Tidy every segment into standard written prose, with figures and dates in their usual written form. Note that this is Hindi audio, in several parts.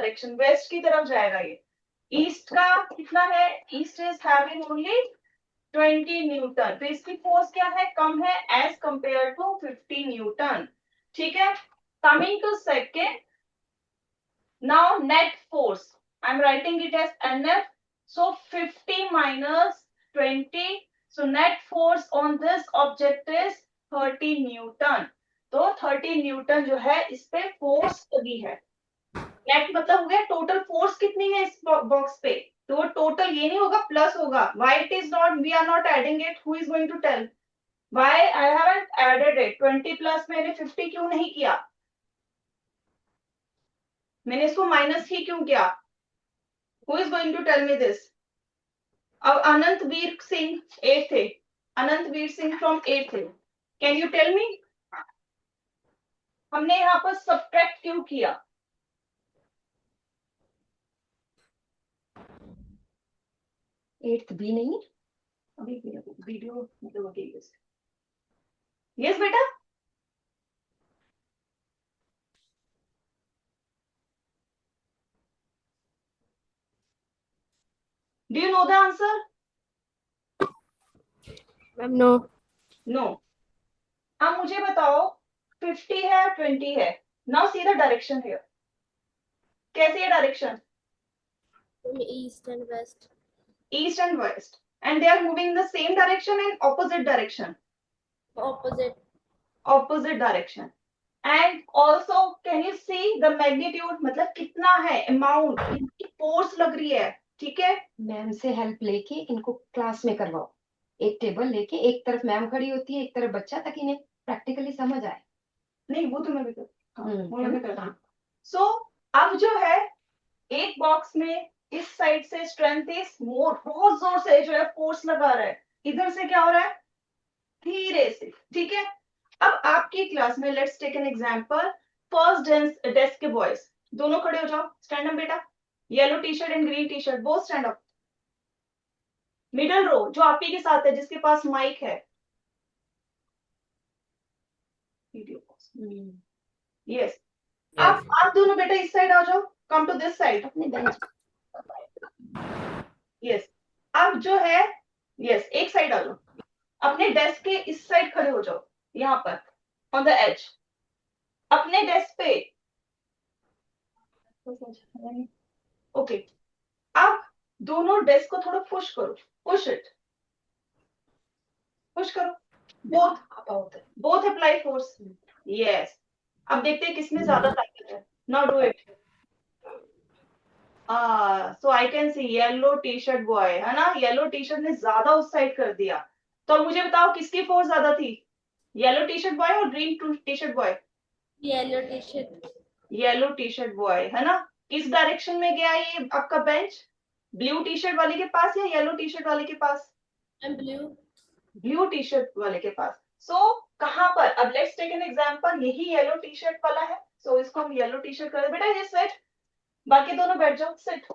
डायरेक्शन, वेस्ट की तरफ जाएगा ये। ईस्ट का कितना है, east is having only 20 Newton, तो इसकी फोर्स क्या है, कम है एज कंपेयर टू 50 न्यूटन। ठीक है, coming to second, now net force I am writing it as NF, so 50 minus 20, so net force on this object is 30 Newton. तो 30 न्यूटन जो है इस पे फोर्स लगी है। नेट मतलब हो गया टोटल फोर्स कितनी है इस बॉक्स पे, तो वो टोटल ये नहीं होगा प्लस होगा। Why it is not, we are not adding it, who is going to tell why I haven't added it. 20 plus मैंने 50 क्यों नहीं किया, मैंने इसको माइनस ही क्यों किया, who is going to tell me this. अब अनंत वीर सिंह ए थे, अनंत वीर सिंह फ्रॉम ए थे, कैन यू टेल मी हमने यहाँ पर सब्ट्रैक्ट क्यों किया। एट्थ बी नहीं, अभी वीडियो मतलब यस बेटा, do you know the answer. Ma'am no. No. अब मुझे बताओ 50 है 20 है, now see the direction here, कैसी है direction, east and west. East and west, and they are moving in the same direction in opposite direction, opposite. Opposite direction. And also can you see the magnitude, मतलब कितना है अमाउंट, कितनी फोर्स लग रही है। ठीक है, मैम से हेल्प लेके इनको क्लास में करवाओ, एक टेबल लेके एक तरफ मैम खड़ी होती है एक तरफ बच्चा, ताकि इन्हें प्रैक्टिकली समझ आए। नहीं वो तो मैं भी कर, वो मैं भी करता हूँ। हाँ। सो अब जो है एक बॉक्स में इस साइड से स्ट्रेंथ इज मोर, बहुत जोर से जो है फोर्स लगा रहा है, इधर से क्या हो रहा है, धीरे से। ठीक है, अब आपकी क्लास में let's take an example, first desk के बॉयज दोनों खड़े हो जाओ, स्टैंड अप बेटा, yellow T shirt and green T shirt both stand up. Middle row जो आप ही के साथ है जिसके पास माइक है, वीडियो यस, आप दोनों बेटा इस साइड आ जाओ, कम टू दिस साइड अपने बेंच। यस। अब जो है यस एक साइड आ जाओ, अपने डेस्क के इस साइड खड़े हो जाओ, यहाँ पर ऑन द एज, अपने डेस्क पे ओके। अब दोनों डेस्क को थोड़ा पुश करो, पुश इट, पुश करो, both both apply force, yes. अब देखते हैं किसमें ज्यादा ताकत है, now do it. So I can C yellow T shirt boy है ना, येलो टी शर्ट ने ज्यादा उस साइड कर दिया। तो अब मुझे बताओ किसकी फोर्स ज्यादा थी, येलो टी शर्ट बॉय और green T shirt boy. Yellow T shirt. Yellow T shirt boy है ना, किस डायरेक्शन में गया ये आपका बेंच, ब्लू टी शर्ट वाले के पास या येलो टी शर्ट वाले के पास, and blue. Blue T shirt वाले के पास। सो कहां पर, अब लेट्स टेक एन एग्जांपल, यही येलो टी शर्ट वाला है, सो इसको हम येलो टी शर्ट कर, बेटा ये सेट, बाकी दोनों बैठ जाओ sit.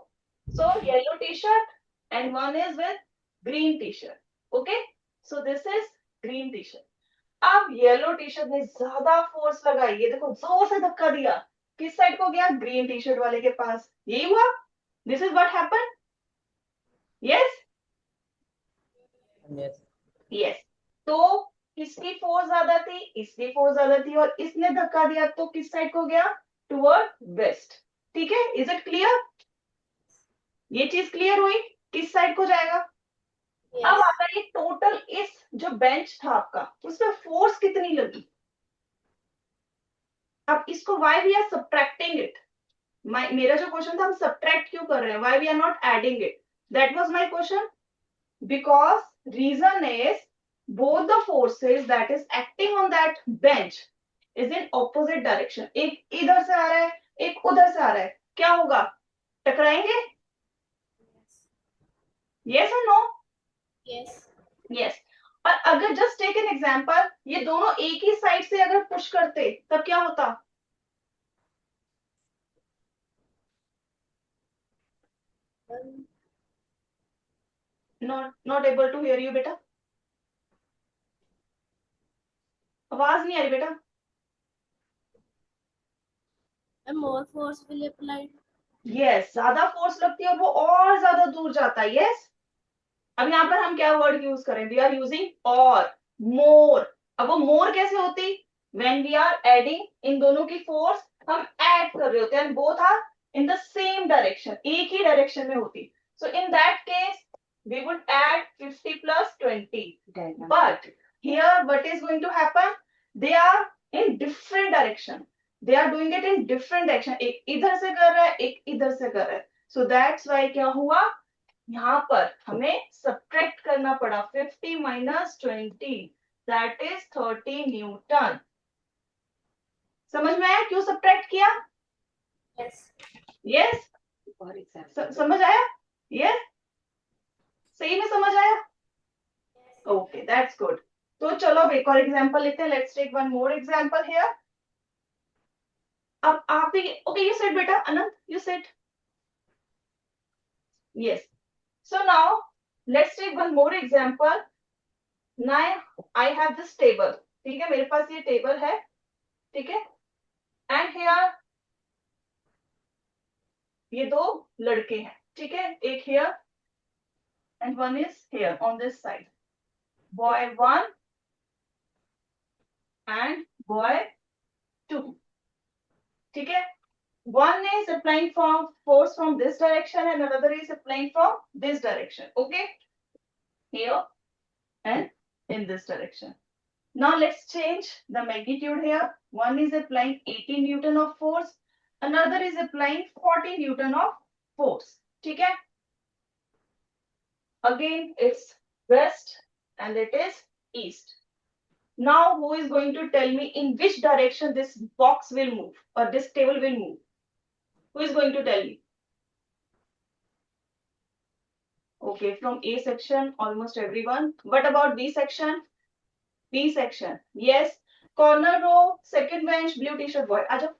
So yellow T shirt and one is with green T shirt, okay, so this is green T shirt. अब येलो टी शर्ट ने ज्यादा फोर्स लगाई, ये देखो जोर से धक्का दिया, किस साइड को गया, ग्रीन टी शर्ट वाले के पास, यही हुआ, this is what happened, yes yes. तो किसकी फोर्स ज्यादा थी, इसकी फोर्स ज्यादा थी, और इसने धक्का दिया तो किस साइड को गया, टुवर्ड वेस्ट। ठीक है, इज इट क्लियर, ये चीज क्लियर हुई, किस साइड को जाएगा। अब आता है टोटल, इस जो बेंच था आपका उसमें फोर्स कितनी लगी। अब इसको why we are subtracting it, मेरा जो क्वेश्चन था हम सब्ट्रैक्ट क्यों कर रहे हैं, why we are not adding it, that was my question. Because reason is both the forces that is acting on that bench is in opposite direction, एक इधर से आ रहा है एक उधर से आ रहा है, क्या होगा, टकराएंगे, yes or no, yes. yes। और अगर जस्ट टेक एन एग्जांपल, ये दोनों एक ही साइड से अगर पुश करते तब क्या होता, not able to hear you बेटा, आवाज नहीं आ रही बेटा, and more force will applied. Yes, ज्यादा फोर्स लगती है और वो और ज्यादा दूर जाता है। यस, अब यहाँ पर हम क्या वर्ड यूज करें? वी आर यूजिंग और, मोर। अब वो मोर कैसे होती? व्हेन वी आर एडिंग, इन दोनों की फोर्स हम ऐड कर रहे होते हैं, both are in the same direction, एक ही डायरेक्शन में होती। So in that case we would add 50 plus 20. But here what is going to happen? They are in different direction. They are doing it in different direction. एक इधर से कर रहा है, एक इधर से कर रहा है. So that's why क्या हुआ? यहाँ पर हमें सब्ट्रैक्ट करना पड़ा 50 minus 20, that is 30 न्यूटन। समझ में आया क्यों सब्ट्रैक्ट किया? Yes. यस, समझ आया? यस, सही में समझ आया? Okay, that's good. तो चलो अब एक और एग्जांपल लेते हैं। Let's take one more example here. अब आप ही, ओके यू सेड बेटा, Anant you said yes. So now let's take one more example. Now I have this table, ठीक है, मेरे पास ये टेबल है, ठीक है, एंड हियर ये दो लड़के हैं, ठीक है, एक here and one is here on this side, boy 1 and boy 2, ठीक है। One is applying from force from this direction and another is applying from this direction. Okay, here and in this direction. Now let's change the magnitude here. One is applying 80 Newton of force, another is applying 40 Newton of force. ठीक है? Again, it's west and it is east. Now, who is going to tell me in which direction this box will move or this table will move? Who is going to tell me? Okay, from A section, almost everyone. What about B section? B section, yes. Corner row, second bench, blue t-shirt boy. Aja.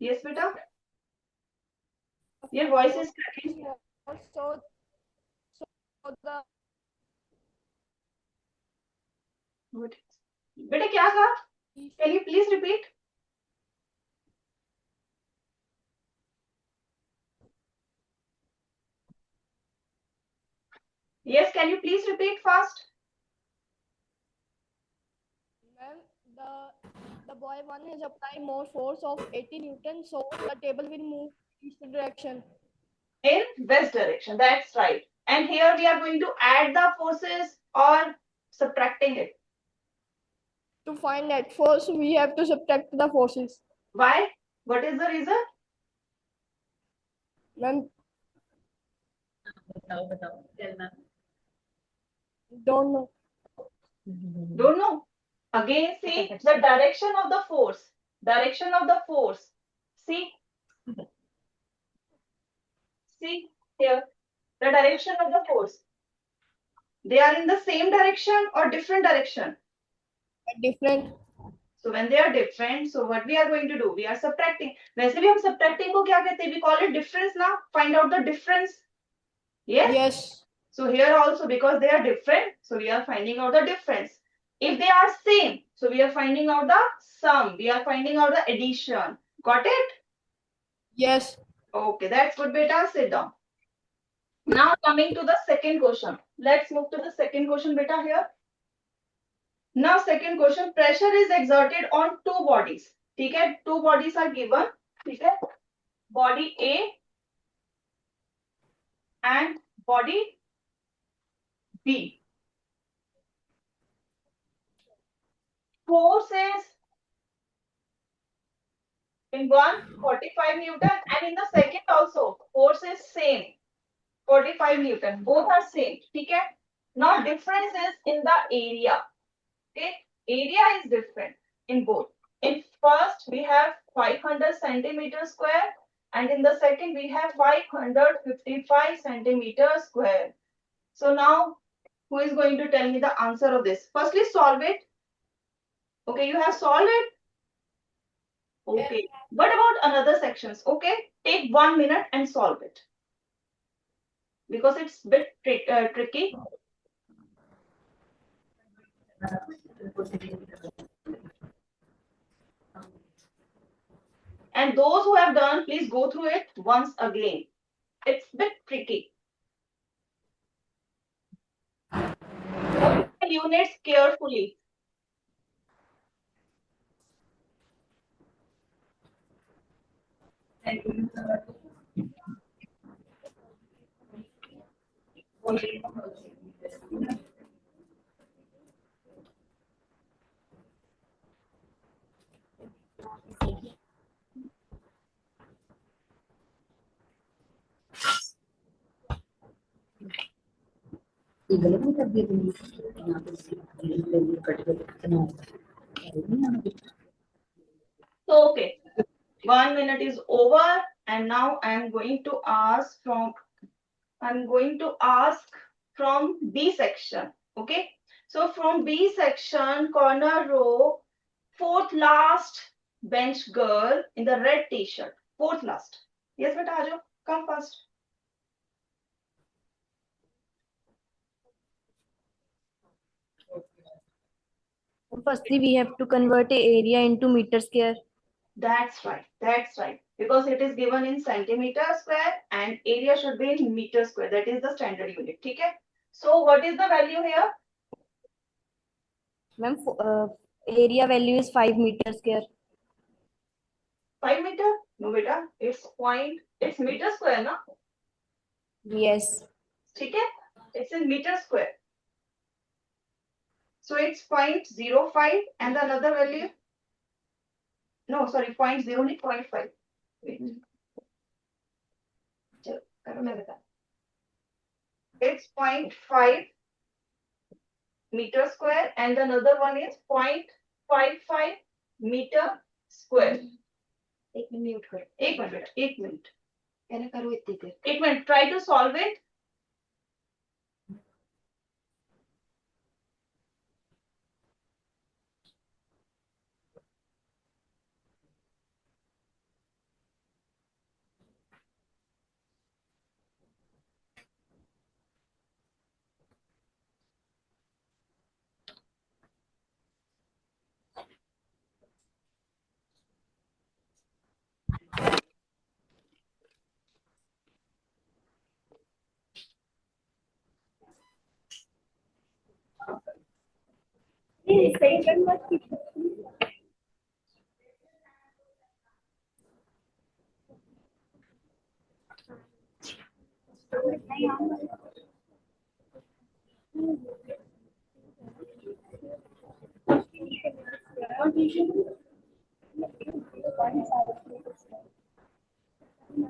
Yes, beta. Your voice is cracking. So the Good. बेटा क्या कहा? Can you please repeat? Yes, can you please repeat fast? the boy 1 is applying more force of 80 Newton, so the table will move east direction. In west direction, that's right. And here we are going to add the forces or subtracting it. To find that force, we have to subtract the forces. Why? What is the reason? Ma'am, बताओ tell ma'am. don't know. Don't know. Again, see the direction of the force. Direction of the force. See. See here. The direction of the force. They are in the same direction or different direction. Different. So when they are different, so what we are going to do? We are subtracting. वैसे भी हम subtracting को क्या कहते हैं? We call it difference now. Find out the difference. Yes? Yes. So here also because they are different, so we are finding out the difference. If they are same, so we are finding out the sum. We are finding out the addition. Got it? Yes. Okay, that's good, beta. Sit down. Now coming to the second question. Let's move to the second question, beta, here. Now second question, pressure is exerted on two bodies. ठीक है, two bodies are given. ठीक है, body A and body B. Force is in one 45 Newton and in the second also force is same 45 Newton. Both are same. ठीक है. Now difference is in the area. Okay, area is different in both. In first we have 500 centimeter square and in the second we have 555 centimeter square. So now who is going to tell me the answer of this? Firstly solve it. Okay, you have solved it. Okay, what about another sections? Okay, take 1 minute and solve it. because it's bit tricky. And those who have done, please go through it once again. It's bit tricky. Units carefully. So, okay, 1 minute is over, and now I'm going to ask from B section. Okay, so from B section, corner row, fourth last bench girl in the red t-shirt, fourth last. Yes, beta, aajo, come fast. Firstly, we have to convert a area into meter square. That's right. That's right. Because it is given in centimeter square and area should be in meter square. That is the standard unit. Okay. So what is the value here? Ma'am, area value is 5 meter square. 5 meter? No, beta. It's meter square, na? Yes. Okay. It's in meter square. So it's 0.05 and the another value. No, sorry, 0.0, 0.5. Wait. It's 0.5 meter square and another one is 0.55 meter square. एक मिनट म्यूट करो, एक मिनट बेटा, एक मिनट, कहना करो इतनी देर. एक minute, try to solve it.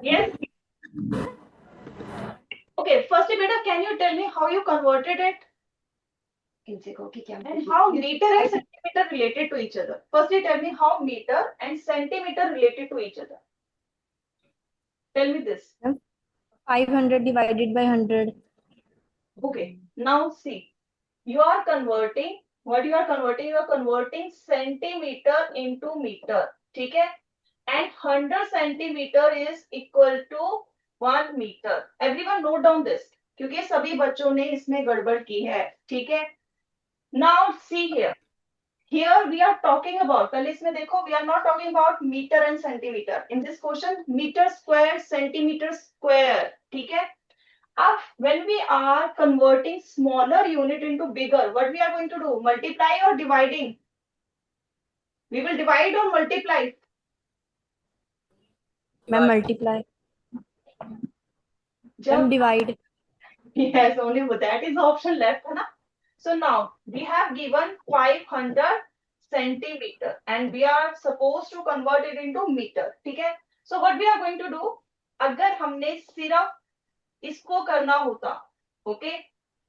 Yes. Okay, firstly, beta, can you tell me how you converted it इनसे कहो कि क्या and how meter and centimeter related to each other? Firstly, tell me how meter and centimeter related to each other. Tell me this. 500 divided by 100. Okay, now see, you are converting, what you are converting? You are converting centimeter into meter. ठीक है? And 100 centimeter is equal to 1 meter. Everyone note down this, क्योंकि सभी बच्चों ने इसमें गड़बड़ की है. ठीक है? Now see here. Here we are talking about, पहले इसमें देखो, we are not talking about meter and centimeter. In this question, meter square, centimeter square. ठीक है? Up, when we are converting smaller unit into bigger, what we are going to do? Multiply or dividing? We will divide or multiply? Ma'am, multiply. Ma'am, divide. Yes, only that is the option left, है ना? So now we have given 500 centimeter and we are supposed to convert it into meter. ठीक है? So what we are going to do? अगर हमने सिर्फ इसको करना होता, okay,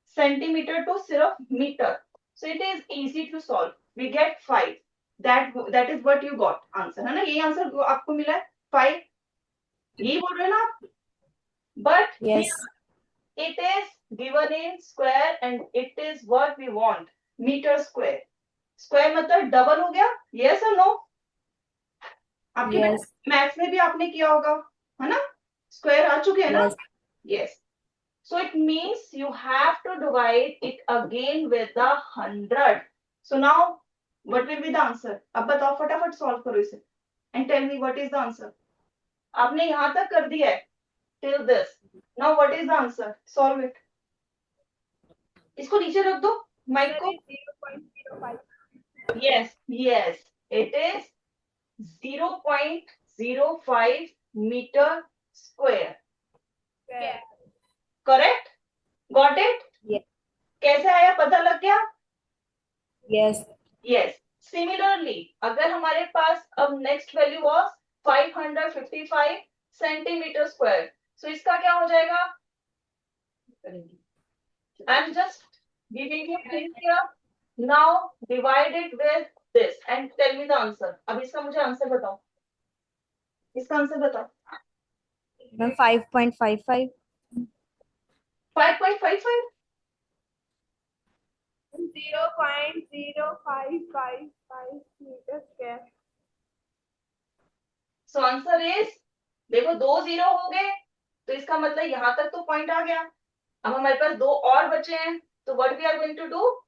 centimeter to सिर्फ meter, so it is easy to solve. We get 5. That is what you got answer, है ना? यही आंसर आपको मिला है 5. यही बोल रहे हैं ना आप? But Yes. it is given in square and it is what we want, meter square. Square मतलब डबल हो गया, yes or no? आपके Yes. मैथ्स में भी आपने किया होगा, है ना? स्क्वायर आ चुके हैं ना? Yes. Yes. So it means you have to divide it again with the 100. So now what will be the answer? अब बताओ, फटाफट सॉल्व करो इसे and tell me what is the answer. आपने यहां तक कर दिया है till this. Now what is the answer? Solve it. इसको नीचे रख दो माइक को. 0.05. Yes, yes, it is 0.05 meter square. Correct? Got it? Yes. कैसे आया, पता लग गया? Yes. Yes. Similarly, अगर हमारे पास अब next value was 555 centimeter square. So इसका क्या हो जाएगा? I'm just giving you hint here. Now divide it with this and tell me the answer. अब इसका मुझे आंसर बताओ. इसका आंसर बताओ. Ma'am, 5.55. 5.55. 0.0555 meter square. So answer is, देखो 2 0 हो गए तो इसका मतलब यहां तक तो पॉइंट आ गया. अब हमारे पास 2 और बचे हैं तो what we are going to do?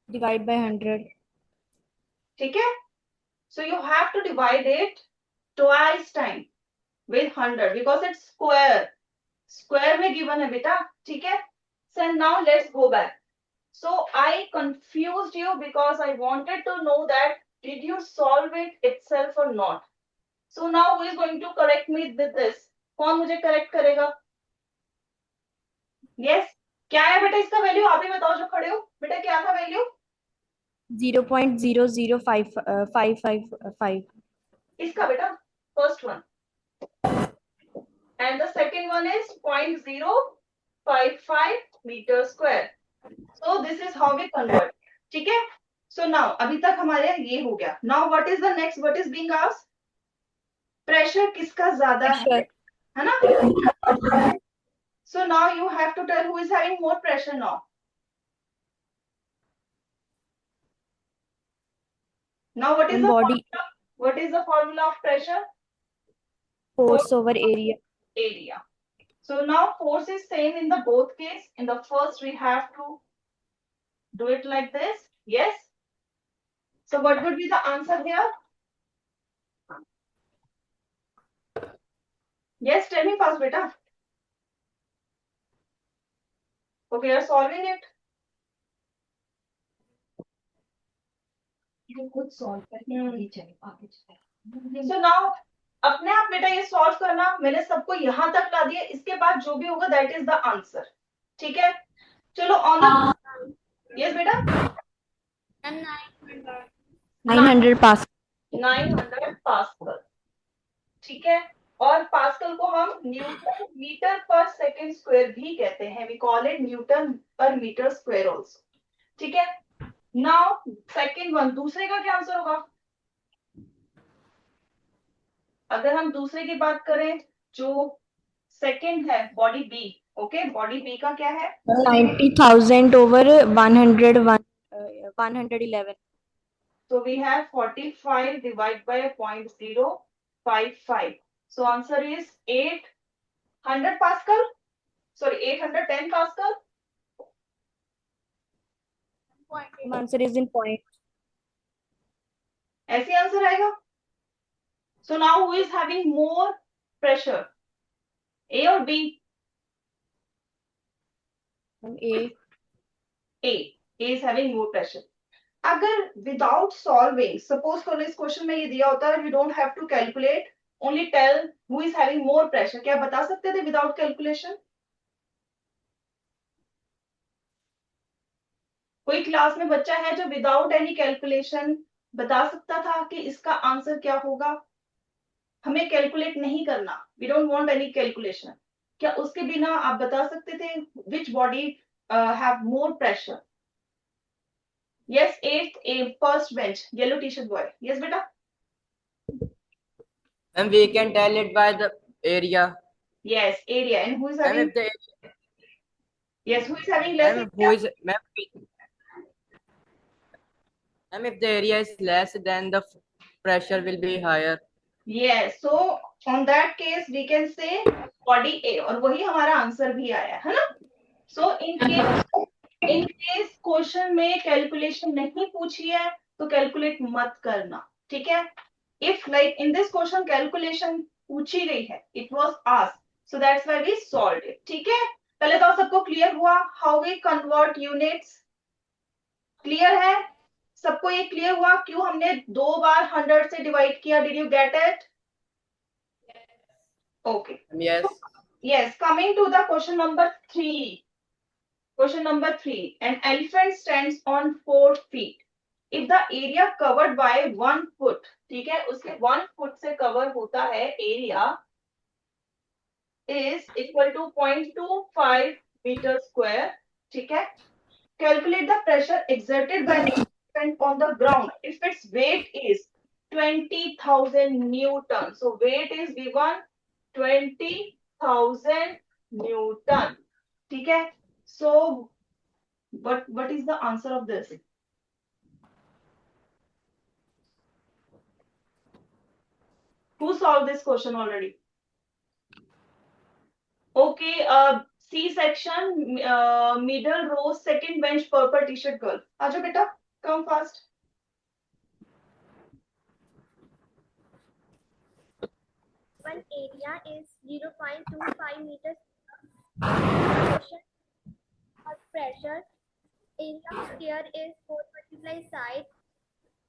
Divide by 100. ठीक है. So you have to divide it twice time with 100 because it's square. Square में given है बेटा. ठीक है. So now let's go back. So I confused you because I wanted to know that did you solve it itself or not. So now who is going to correct me with this? कौन मुझे correct करेगा? Yes. क्या है बेटा इसका वैल्यू? आप ही बताओ जो खड़े हो. बेटा क्या था वैल्यू? 0.00555. इसका बेटा first one. And the second one is 0.055 meter square. So this is how we convert. ठीक है. So now अभी तक हमारे ये हो गया. Now what is the next? What is being asked? Pressure किसका ज्यादा है? है ना? So now you have to tell who is having more pressure now. Now what is the Body formula? What is the formula of pressure? force over area. Area. So now force is same in the both case. In the first we have to do it like this. Yes. So what would be the answer here? Yes, tell me fast, beta. Okay, you're solving it. खुद सॉल्व करके आगे चले आगे चले. So now अपने आप बेटा ये सॉल्व करना. मैंने सबको यहां तक ला दिया. इसके बाद जो भी होगा दैट इज द आंसर. ठीक है. चलो ऑन द. यस बेटा. 900 Pascal. 900 पास्कल. ठीक है. और पास्कल को हम Newton metre per second square भी कहते हैं. वी कॉल इट न्यूटन पर मीटर स्क्वायर ऑल्सो. ठीक है. नाउ सेकेंड वन, दूसरे का क्या आंसर होगा? अगर हम दूसरे की बात करें जो सेकेंड है body B. Okay, body B का क्या है? 90,000 over 111. So we have 45 divided by 0.055. So answer is 800 Pascal. Sorry, 810 Pascal. Answer is in point. ऐसे आंसर आएगा. So now who is having more pressure? A or B? A. A. A is having more pressure. अगर without solving, suppose करो इस क्वेश्चन में ये दिया होता है, you don't have to calculate, only tell who is having more pressure. क्या बता सकते थे without calculation? कोई क्लास में बच्चा है जो विदाउट एनी कैलकुलेशन बता सकता था कि इसका आंसर क्या होगा? हमें कैलकुलेट नहीं करना. We don't want any calculation. क्या उसके बिना आप बता सकते थे which body have more pressure? Yes, 8th A, first bench, yellow T shirt boy. Yes बेटा. And we can tell it by the area. Yes, area. And who is Ma'am, having? if the yes, who is having less? ma'am, if the area is less, then the pressure will be higher. Yes. So on that case we can say body A, और वही हमारा आंसर भी आया है ना। सो इन केस क्वेश्चन में कैलकुलेशन नहीं पूछी है तो कैलकुलेट मत करना, ठीक है। If like in this question calculation पूछी गई है, it was asked, so that's why we solved it, ठीक है। पहले तो सबको क्लियर हुआ how we convert units, clear है सबको, ये क्लियर हुआ क्यों हमने 2 बार 100 से डिवाइड किया, did you get it? Okay, Yes. yes, coming to the question number 3. Question number 3. An elephant stands on 4 feet. If the area covered by 1 foot, ठीक है, उसके 1 foot से cover होता है area is equal to 0.25 meter square, ठीक है। Calculate the pressure exerted by an elephant on the ground if its weight is 20,000 Newton. So weight is given 20,000 Newton, ठीक है। So what is the answer of this? Who solved this question already? Okay, C section, middle row, second bench, purple t-shirt girl. Ajo beta, come fast. One area is 0.25 meters. Question of pressure. Area of square is 4 multiply side.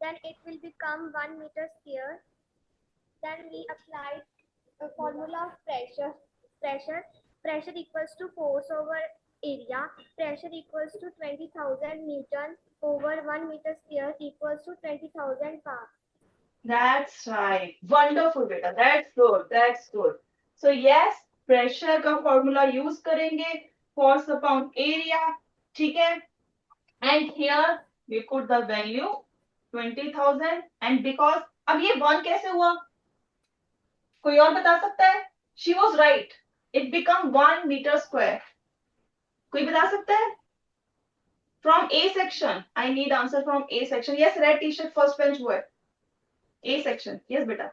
Then it will become 1 meter square. Then we applied a formula of pressure. Pressure equals to force over area. Pressure equals to 20,000 Newton over 1 meter square equals to 20,000 pounds. That's right. Wonderful, beta. That's good. That's good. So yes, pressure का formula use करेंगे, force upon area, ठीक है। And here we put the value 20,000, and because अब ये 1 कैसे हुआ? कोई और बता सकता है? She was right. It become 1 meter square. कोई बता सकता है? From A section. I need answer from A section. Yes, red t-shirt first bench हुआ है. A section. Yes, beta.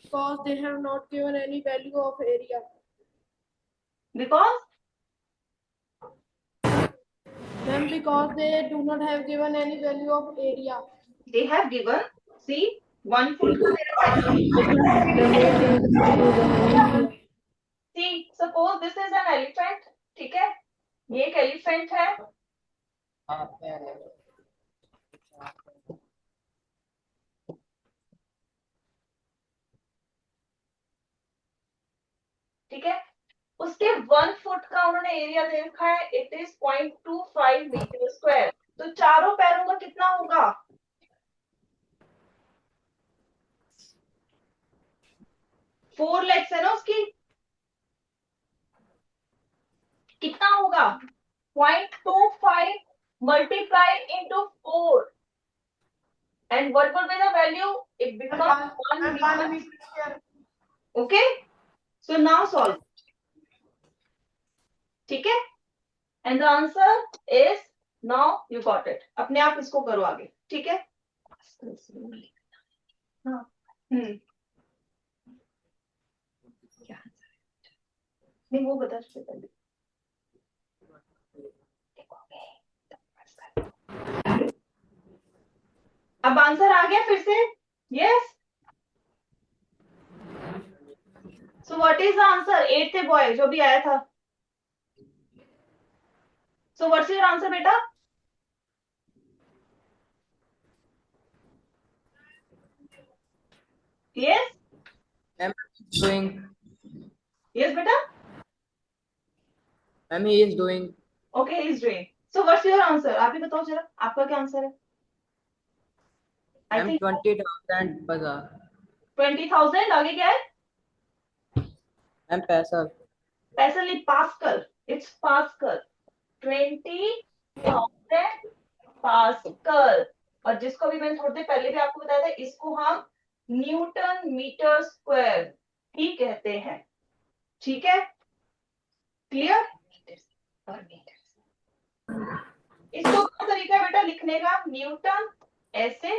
Because they have not given any value of area. Because Then because they do not have given any value of area. they have given, see, 1 foot का मेरा See, suppose this is an elephant, ठीक है, ये एक elephant है, ठीक है, उसके 1 फुट का उन्होंने एरिया दे रखा है, इट इज 0.25 मीटर स्क्वायर, तो चारों पैरों का कितना होगा? 4 लेग्स है ना उसकी, कितना होगा? 0.25 multiply into 4, and what would be the value? It becomes 1 meter. Okay, so now solve, ठीक है, and the answer is now you got it. अपने आप इसको करो आगे, ठीक है। हाँ, नहीं वो बता पहले। अब आंसर आ गया फिर से, yes. So what is the answer? 8th boy जो भी आया था। सो व्हाट्स योर आंसर बेटा? Yes Ma'am, doing. यस बेटा, Ma'am, he is doing. Okay he is doing. So what's your answer? आप ही बताओ जरा, आपका क्या आंसर है? आई Ma'am, थिंक 20,000 बजा. 20,000, आगे क्या है? Ma'am, पैसा. पैसा नहीं, पास्कल, इट्स पास्कल, 20,000 पास्कल। और जिसको भी मैंने थोड़ी देर पहले भी आपको बताया था, इसको हम न्यूटन मीटर स्क्वायर ही कहते हैं, ठीक है, क्लियर? इसको क्या तरीका है बेटा लिखने का? न्यूटन ऐसे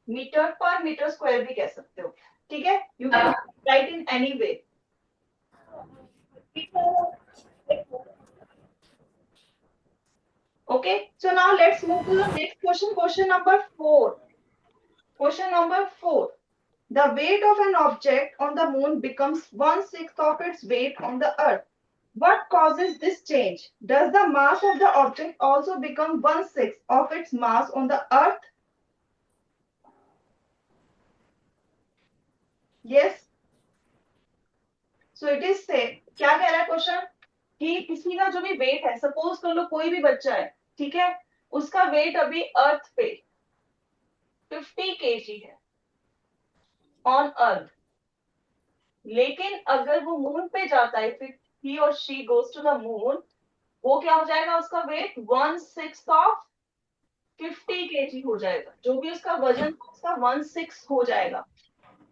मीटर पर मीटर स्क्वायर भी कह सकते हो, ठीक है, you can write in any way. Okay, so now let's move to the next question. Question number 4. Question number 4. The weight of an object on the moon becomes 1/6 of its weight on the earth. What causes this change? Does the mass of the object also become 1/6 of its mass on the earth? Yes. So it is say, क्या कह रहा है क्वेश्चन कि किसी का जो भी वेट है, सपोज कर लो कोई भी बच्चा है, ठीक है, उसका वेट अभी अर्थ पे 50 kg है ऑन अर्थ, लेकिन अगर वो मून पे जाता है, फिर he or she goes to the moon, वो क्या हो जाएगा, उसका वेट 1/6 ऑफ 50 kg हो जाएगा, जो भी उसका वजन उसका 1/6 हो जाएगा,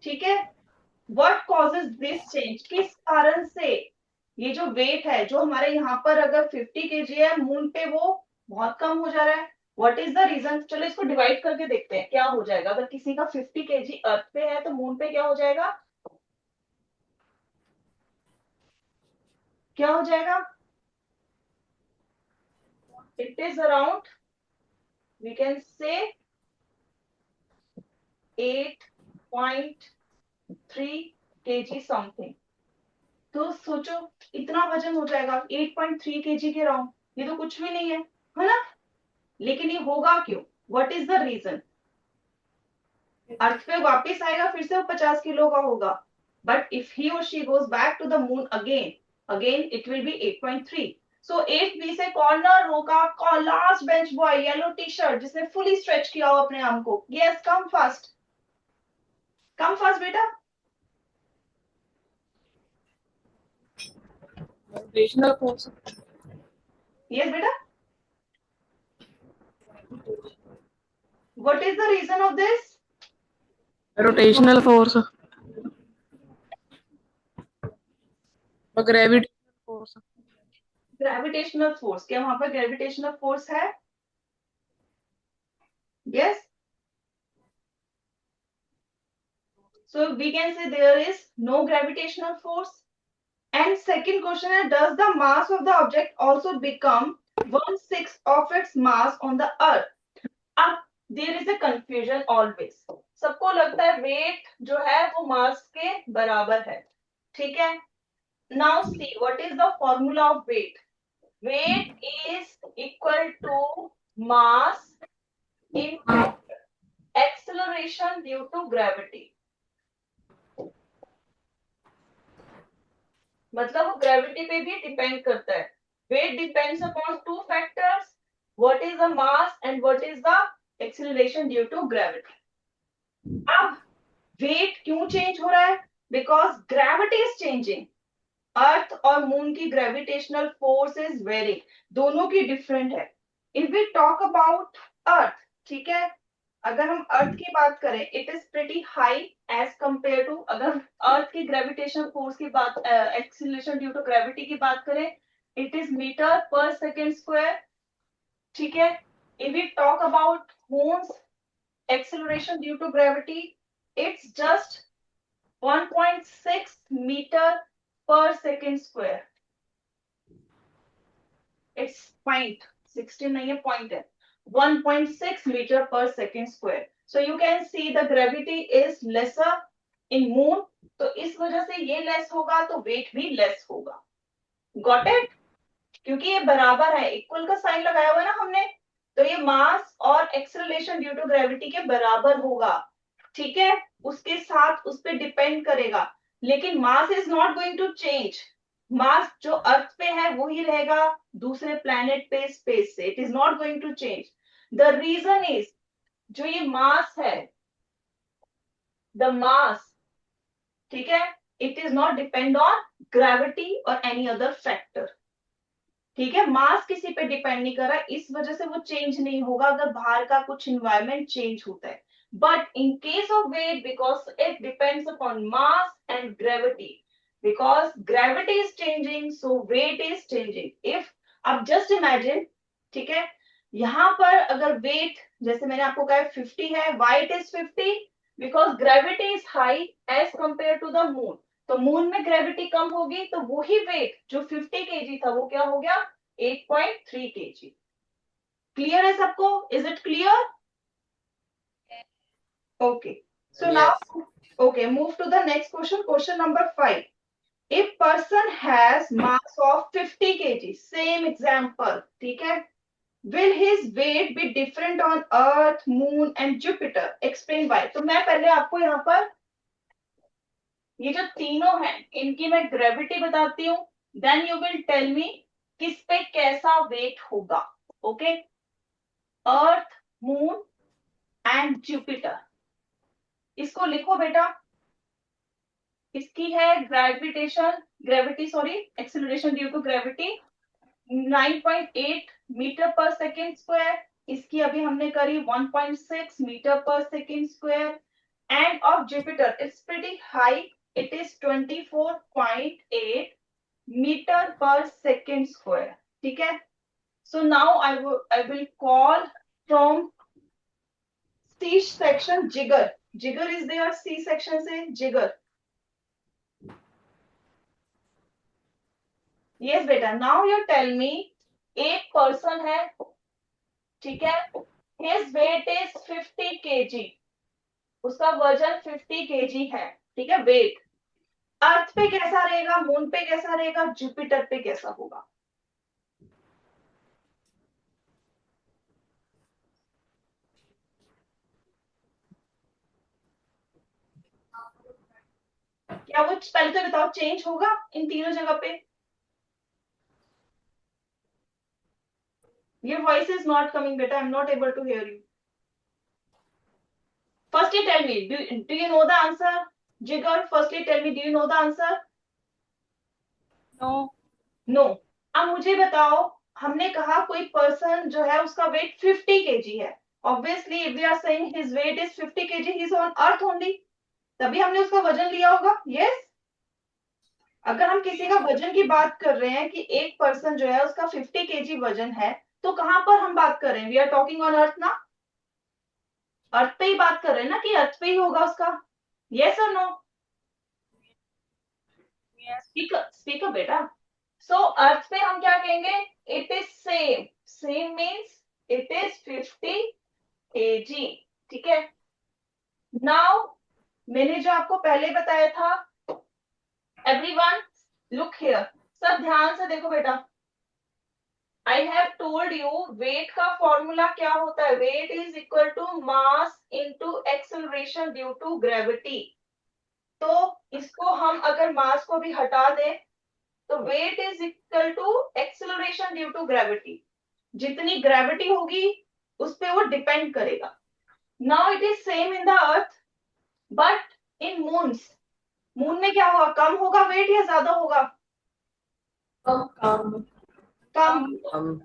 ठीक है। व्हाट कॉजेज दिस चेंज, किस कारण से ये जो वेट है, जो हमारे यहाँ पर अगर 50 kg है, मून पे वो बहुत कम हो जा रहा है, व्हाट इज द रीजन। चलो इसको डिवाइड करके देखते हैं क्या हो जाएगा। अगर किसी का 50 kg अर्थ पे है तो मून पे क्या हो जाएगा, क्या हो जाएगा, it is around we can say 8.3 kg something. तो सोचो इतना वजन हो जाएगा 8.3 kg के राउंड, ये तो कुछ भी नहीं है, है ना। लेकिन ये होगा क्यों, व्हाट इज द रीजन। अर्थ पे वापस आएगा फिर से वो 50 किलो का होगा, but if he or she goes back to the moon again it will be 8.3। So 8B से कॉर्नर रो का last bench boy, yellow T shirt जिसने फुली स्ट्रेच किया हो अपने आर्म को, यस कम फास्ट बेटा। Gravitational force. यस बेटा, what is the reason of this. Rotational force. और gravitational force. ग्रेविटेशनल फोर्स, क्या वहां पर ग्रेविटेशनल फोर्स है, yes. So we can say there is no gravitational force. And second question is, does the mass of the object also become 1/6 of its mass on the earth? अब there is a confusion always. सबको लगता है वेट जो है वो मास के बराबर है, ठीक है। Now see what is the formula of weight. Weight is equal to mass into acceleration due to gravity. मतलब वो ग्रेविटी पे भी डिपेंड करता है। Weight depends upon two factors, what is the mass and what is the acceleration due to gravity. अब वेट क्यों चेंज हो रहा है, because gravity is changing. Earth और मून की ग्रेविटेशनल फोर्स इज वेरी, दोनों की डिफरेंट है। If we talk about earth, ठीक है, अगर हम अर्थ की बात करें, it is pretty high as compare to, अगर अर्थ की ग्रेविटेशनल फोर्स की बात, एक्सीलरेशन ड्यू टू ग्रेविटी की बात करें, it is metre per second square, ठीक है। If we talk about moon's acceleration due to gravity, it's just 1.6 metre per second square. It's point 16 नहीं है, point है 1.6 meter per second square. So you can see the gravity is lesser in moon. तो इस वजह से ये लेस होगा तो वेट भी लेस होगा। Got it? क्योंकि ये बराबर है, इक्वल का साइन लगाया हुआ है ना हमने, तो ये मास और एक्सेलरेशन ड्यू टू ग्रेविटी के बराबर होगा, ठीक है। उसके साथ उस पर डिपेंड करेगा, लेकिन mass is not going to change. Mass जो अर्थ पे है वही रहेगा दूसरे प्लैनेट पे स्पेस से, it is not going to change. The reason is, जो ये मास है, द मास, ठीक है, it is not depend on gravity or any other factor, ठीक है। मास किसी पे डिपेंड नहीं कर रहा, इस वजह से वो चेंज नहीं होगा अगर बाहर का कुछ इन्वायरमेंट चेंज होता है। But in case of weight, because it depends upon mass and gravity, because gravity is changing, so weight is changing. If अब just imagine, ठीक है, यहाँ पर अगर वेट जैसे मैंने आपको कहा 50 है, why it is 50 because gravity is high as compare to the moon. तो मून में ग्रेविटी कम होगी तो वही वेट जो 50 केजी था वो क्या हो गया 8.3 केजी। क्लियर है सबको? Is it clear? Okay, so now okay, move to the next question. Question number 5. If person has mass of 50 kg, same example, ठीक है? Will his weight be different on Earth, Moon and Jupiter? Explain why. तो मैं पहले आपको यहाँ पर ये जो तीनों हैं इनकी मैं ग्रेविटी बताती हूँ, then you will tell me किस पे कैसा वेट होगा। Okay, earth, moon and Jupiter. इसको लिखो बेटा। इसकी है gravity sorry acceleration due to gravity 9.8 metre per second square. इसकी अभी हमने करी 1.6 metre per second square. And of Jupiter it's pretty high, it is 24.8 metre per second square. ठीक है, so now I will call from C section Jigar. Jigar is there C section से जिगर। यस बेटा, नाउ यू टेल मी एक पर्सन है, ठीक है, हिज वेट इज 50 केजी, उसका वजन 50 केजी है, ठीक है वेट। अर्थ पे कैसा रहेगा, मून पे कैसा रहेगा, जुपिटर पे कैसा होगा? क्या वो पहले तो बताओ चेंज होगा इन तीनों जगह पे? Your voice is not coming, beta. I'm not able to hear you. Firstly, tell me, do you know the answer? Jigar, firstly tell me, do you know the answer? No. No. अब मुझे बताओ, हमने कहा कोई पर्सन जो है उसका वेट 50 केजी है। Obviously, if we are saying his weight is 50 kg, he is on earth only. तभी हमने उसका वजन लिया होगा। Yes? अगर हम किसी का वजन की बात कर रहे हैं कि एक पर्सन जो है उसका 50 केजी वजन है, तो कहां पर हम बात कर रहे हैं? We are talking on earth ना, अर्थ पे ही बात कर रहे हैं ना कि अर्थ पे ही होगा उसका। यस और नो? स्पीकर बेटा। सो अर्थ पे हम क्या कहेंगे? It is same. Same means it is 50 KG. ठीक है, नाउ मैंने जो आपको पहले बताया था, एवरीवन लुक हियर, सब ध्यान से देखो बेटा। I have told you weight का फॉर्मूला क्या होता है? Weight is equal to mass into acceleration due to gravity. तो इसको हम अगर मास को भी हटा दें तो weight is equal to acceleration due to gravity. जितनी ग्रेविटी होगी उस पे वो डिपेंड करेगा। Now it is same in the earth, but in moons, moon में क्या होगा? कम होगा वेट या ज्यादा होगा? कम।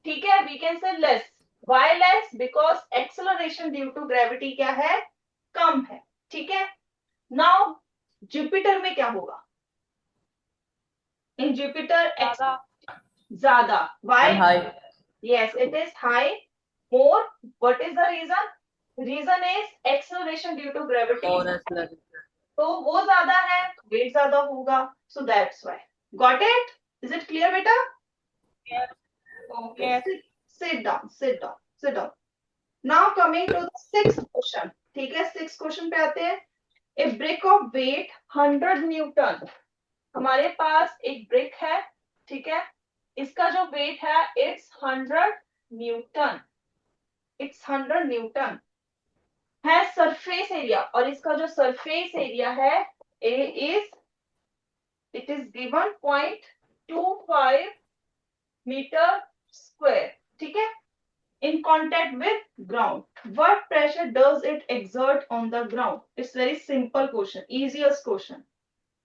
ठीक है, we can say less. Why less? Because acceleration due to gravity क्या है? कम है। ठीक है, नाउ जुपिटर में क्या होगा? इन जुपिटर ज्यादा। Why? Yes, it is high more. What is the reason? Reason is acceleration due to gravity. तो वो ज्यादा है, वेट ज्यादा होगा, so that's why. Got it? Is it clear बेटा? Okay, sit down, sit down, sit down. Now coming to the sixth question. ठीक है, sixth question पे आते हैं। A brick of weight 100 Newton. हमारे पास एक ब्रिक है, ठीक है, इसका जो वेट है इट्स 100 न्यूटन। इट्स 100 न्यूटन है सरफेस एरिया, और इसका जो सरफेस एरिया है it is given 0.25 metre square. ठीक है, in contact with ground, what pressure does it exert on the ground? It's very simple question, easiest question.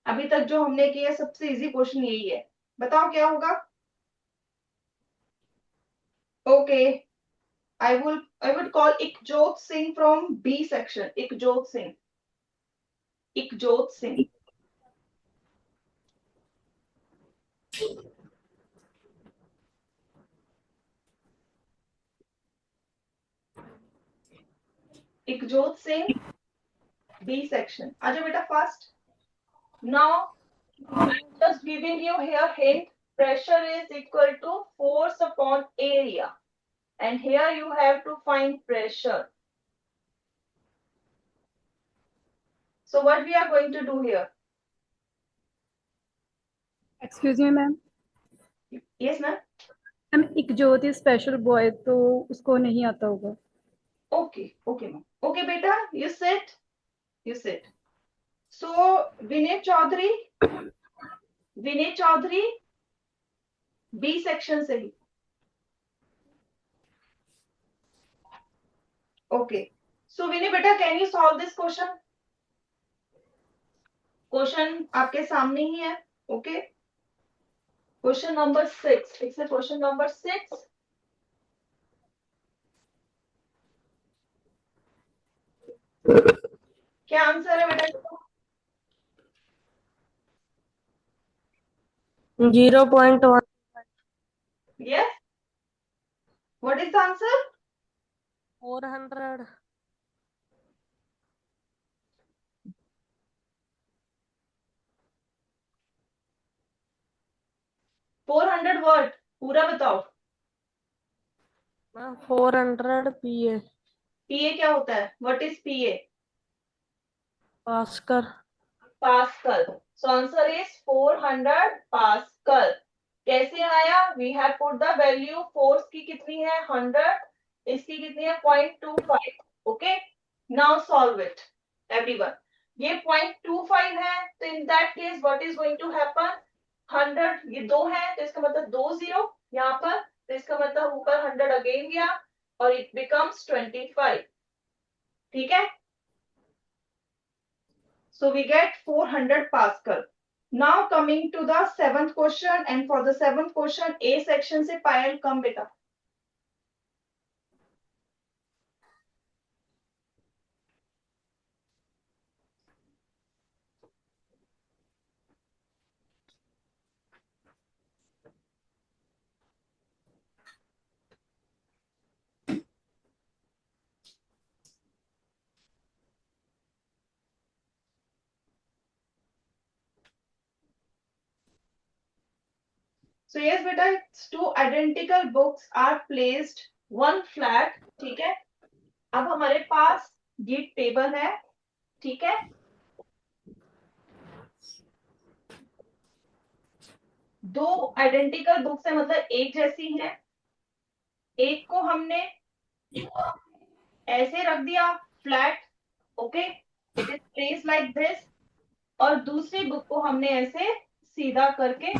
अभी तक जो हमने किया सबसे इजी क्वेश्चन यही है। बताओ क्या होगा? Okay, I would call Ikjot Singh from B section. Ikjot Singh. Ikjot Singh. Ikjot Singh B section. आजा बेटा fast. Now I'm just giving you here hint. Pressure is equal to force upon area, and here you have to find pressure. So what we are going to do here? Excuse me ma'am. Yes, ma'am. Ma'am Ikjot is special boy तो उसको नहीं आता होगा. Okay, okay, ma'am. Okay, beta, you sit. You sit. So Vinay Chaudhary, B section से ही. Okay. So Vinay beta, can you solve this question? Question आपके सामने ही है. Okay. Question number 6. It's a question number 6. क्या आंसर है बेटा इसका? 0.1. Yes. What is the answer? 400. 400 word. पूरा बताओ. 400 PA. PA क्या होता है? What is PA? Pascal. Pascal. So answer is 400 Pascal. कैसे आया? We have put the value. Force की कितनी है? 100. इसकी कितनी है? 0.25. Okay. Now solve it. Everyone. ये 0.25 है. तो in that case what is going to happen? 100 ये 2 है तो इसका मतलब 2 0 यहाँ पर. तो इसका मतलब ऊपर 100 अगेन गया और it becomes 25. ठीक है. So we get 400 Pascal. Now coming to the 7th question, and for the 7th question A section से पायल कम बेटा. So yes बेटा, two identical books are placed one flat. ठीक है. अब हमारे पास ये टेबल है. ठीक है. दो आइडेंटिकल बुक्स है मतलब एक जैसी हैं. एक को हमने ऐसे रख दिया flat. Okay. It is place like this. और दूसरी बुक को हमने ऐसे सीधा करके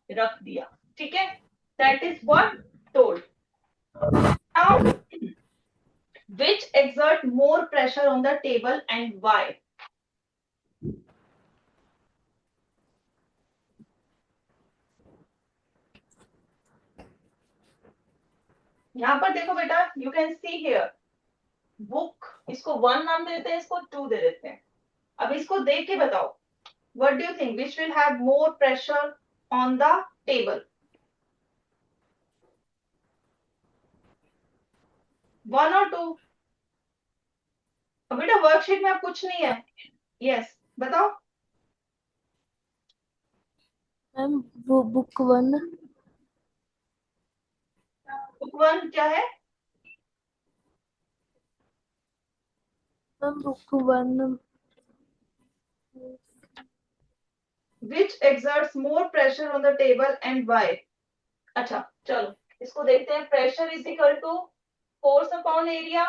रख दिया. ठीक है. That is what told. Now which exert more pressure on the table and why? यहां पर देखो बेटा, you can see here book. इसको 1 नाम दे देते हैं, इसको 2 दे देते हैं. अब इसको देख के बताओ, what do you think which will have more pressure on the table? 1 और 2? अब बेटा वर्कशीट में अब कुछ नहीं है. यस बताओ. मैम वो बुक 1. बुक 1 क्या है? Ma'am book 1. Which exerts more pressure on the table and why? अच्छा चलो इसको देखते हैं. Pressure is equal to force upon area,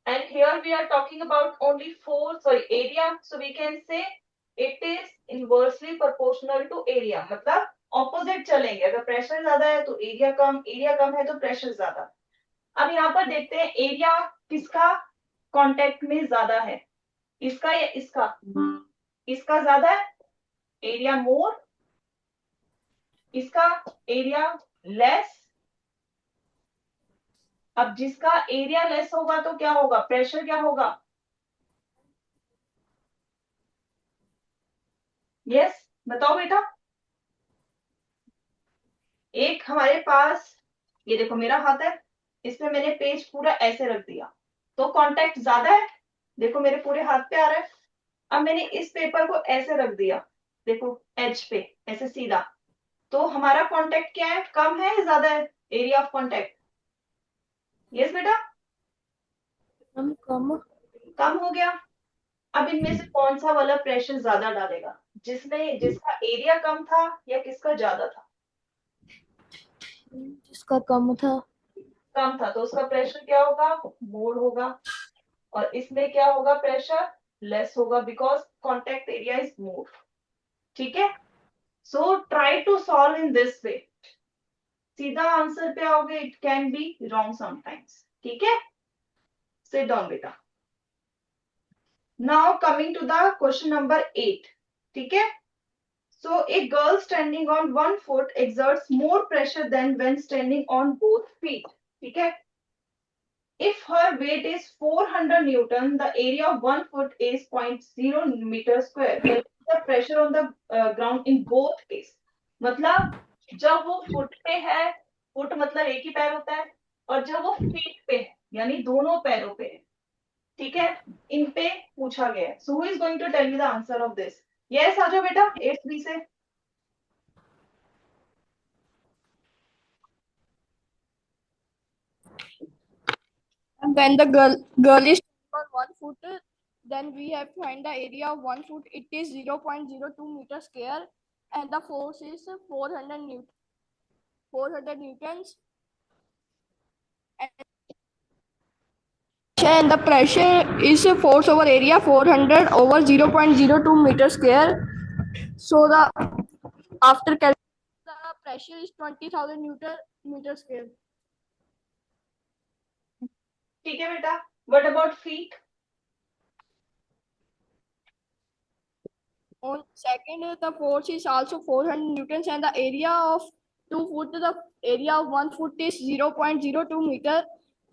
and here we are talking about only area. So we can say it is inversely proportional to area. मतलब opposite चलेंगे. अगर pressure ज्यादा है तो area कम है तो pressure ज्यादा. अब यहाँ पर देखते हैं एरिया किसका कांटेक्ट में ज्यादा है, इसका या इसका? इसका ज्यादा है, एरिया मोर. इसका एरिया लेस. अब जिसका एरिया लेस होगा तो क्या होगा? प्रेशर क्या होगा? यस बताओ बेटा. एक हमारे पास ये देखो मेरा हाथ है, इसमें मैंने पेज पूरा ऐसे रख दिया. तो कांटेक्ट ज्यादा है, देखो मेरे पूरे हाथ पे आ रहा है। अब मैंने इस पेपर को ऐसे रख दिया, देखो एज पे ऐसे सीधा, तो हमारा कांटेक्ट क्या है, कम है या ज्यादा है, एरिया ऑफ कांटेक्ट? यस बेटा, कम कम कम हो गया। अब इनमें से कौन सा वाला प्रेशर ज्यादा डालेगा, जिसका एरिया कम था या किसका ज्यादा था? जिसका कम था। कम था, तो उसका प्रेशर क्या होगा, मोर होगा। और इसमें क्या होगा, प्रेशर लेस होगा, because contact area is more. ठीक है, so try to solve in this way. सीधा आंसर पे आओगे, it can be wrong sometimes. ठीक है, सिट डाउन बेटा। Now coming to the question number 8। ठीक है, so a girl standing on one foot exerts more pressure than when standing on both feet. ठीक है, if her weight is 400 newton, the area of 1 foot is 0.0 meter square. The pressure on the ground in both case. मतलब जब वो फुट पे है, फुट मतलब एक ही पैर होता है, और जब वो फीट पे है यानी दोनों पैरों पे है। ठीक है, इन पे पूछा गया है। So who is going to tell you the answer of this? Yes, आ जाओ बेटा 8B से। And when the girl is on 1 foot, then we have to find the area of 1 foot. It is 0.02 meter square, and the force is 400 newtons. And the pressure is force over area 400 over 0.02 meter square. So the after calculating the pressure is 20,000 meter square. ठीक है बेटा, what about feet? On second, the force is also 400 newtons, and the area of 2 foot, the area of 1 foot is 0.02 meter.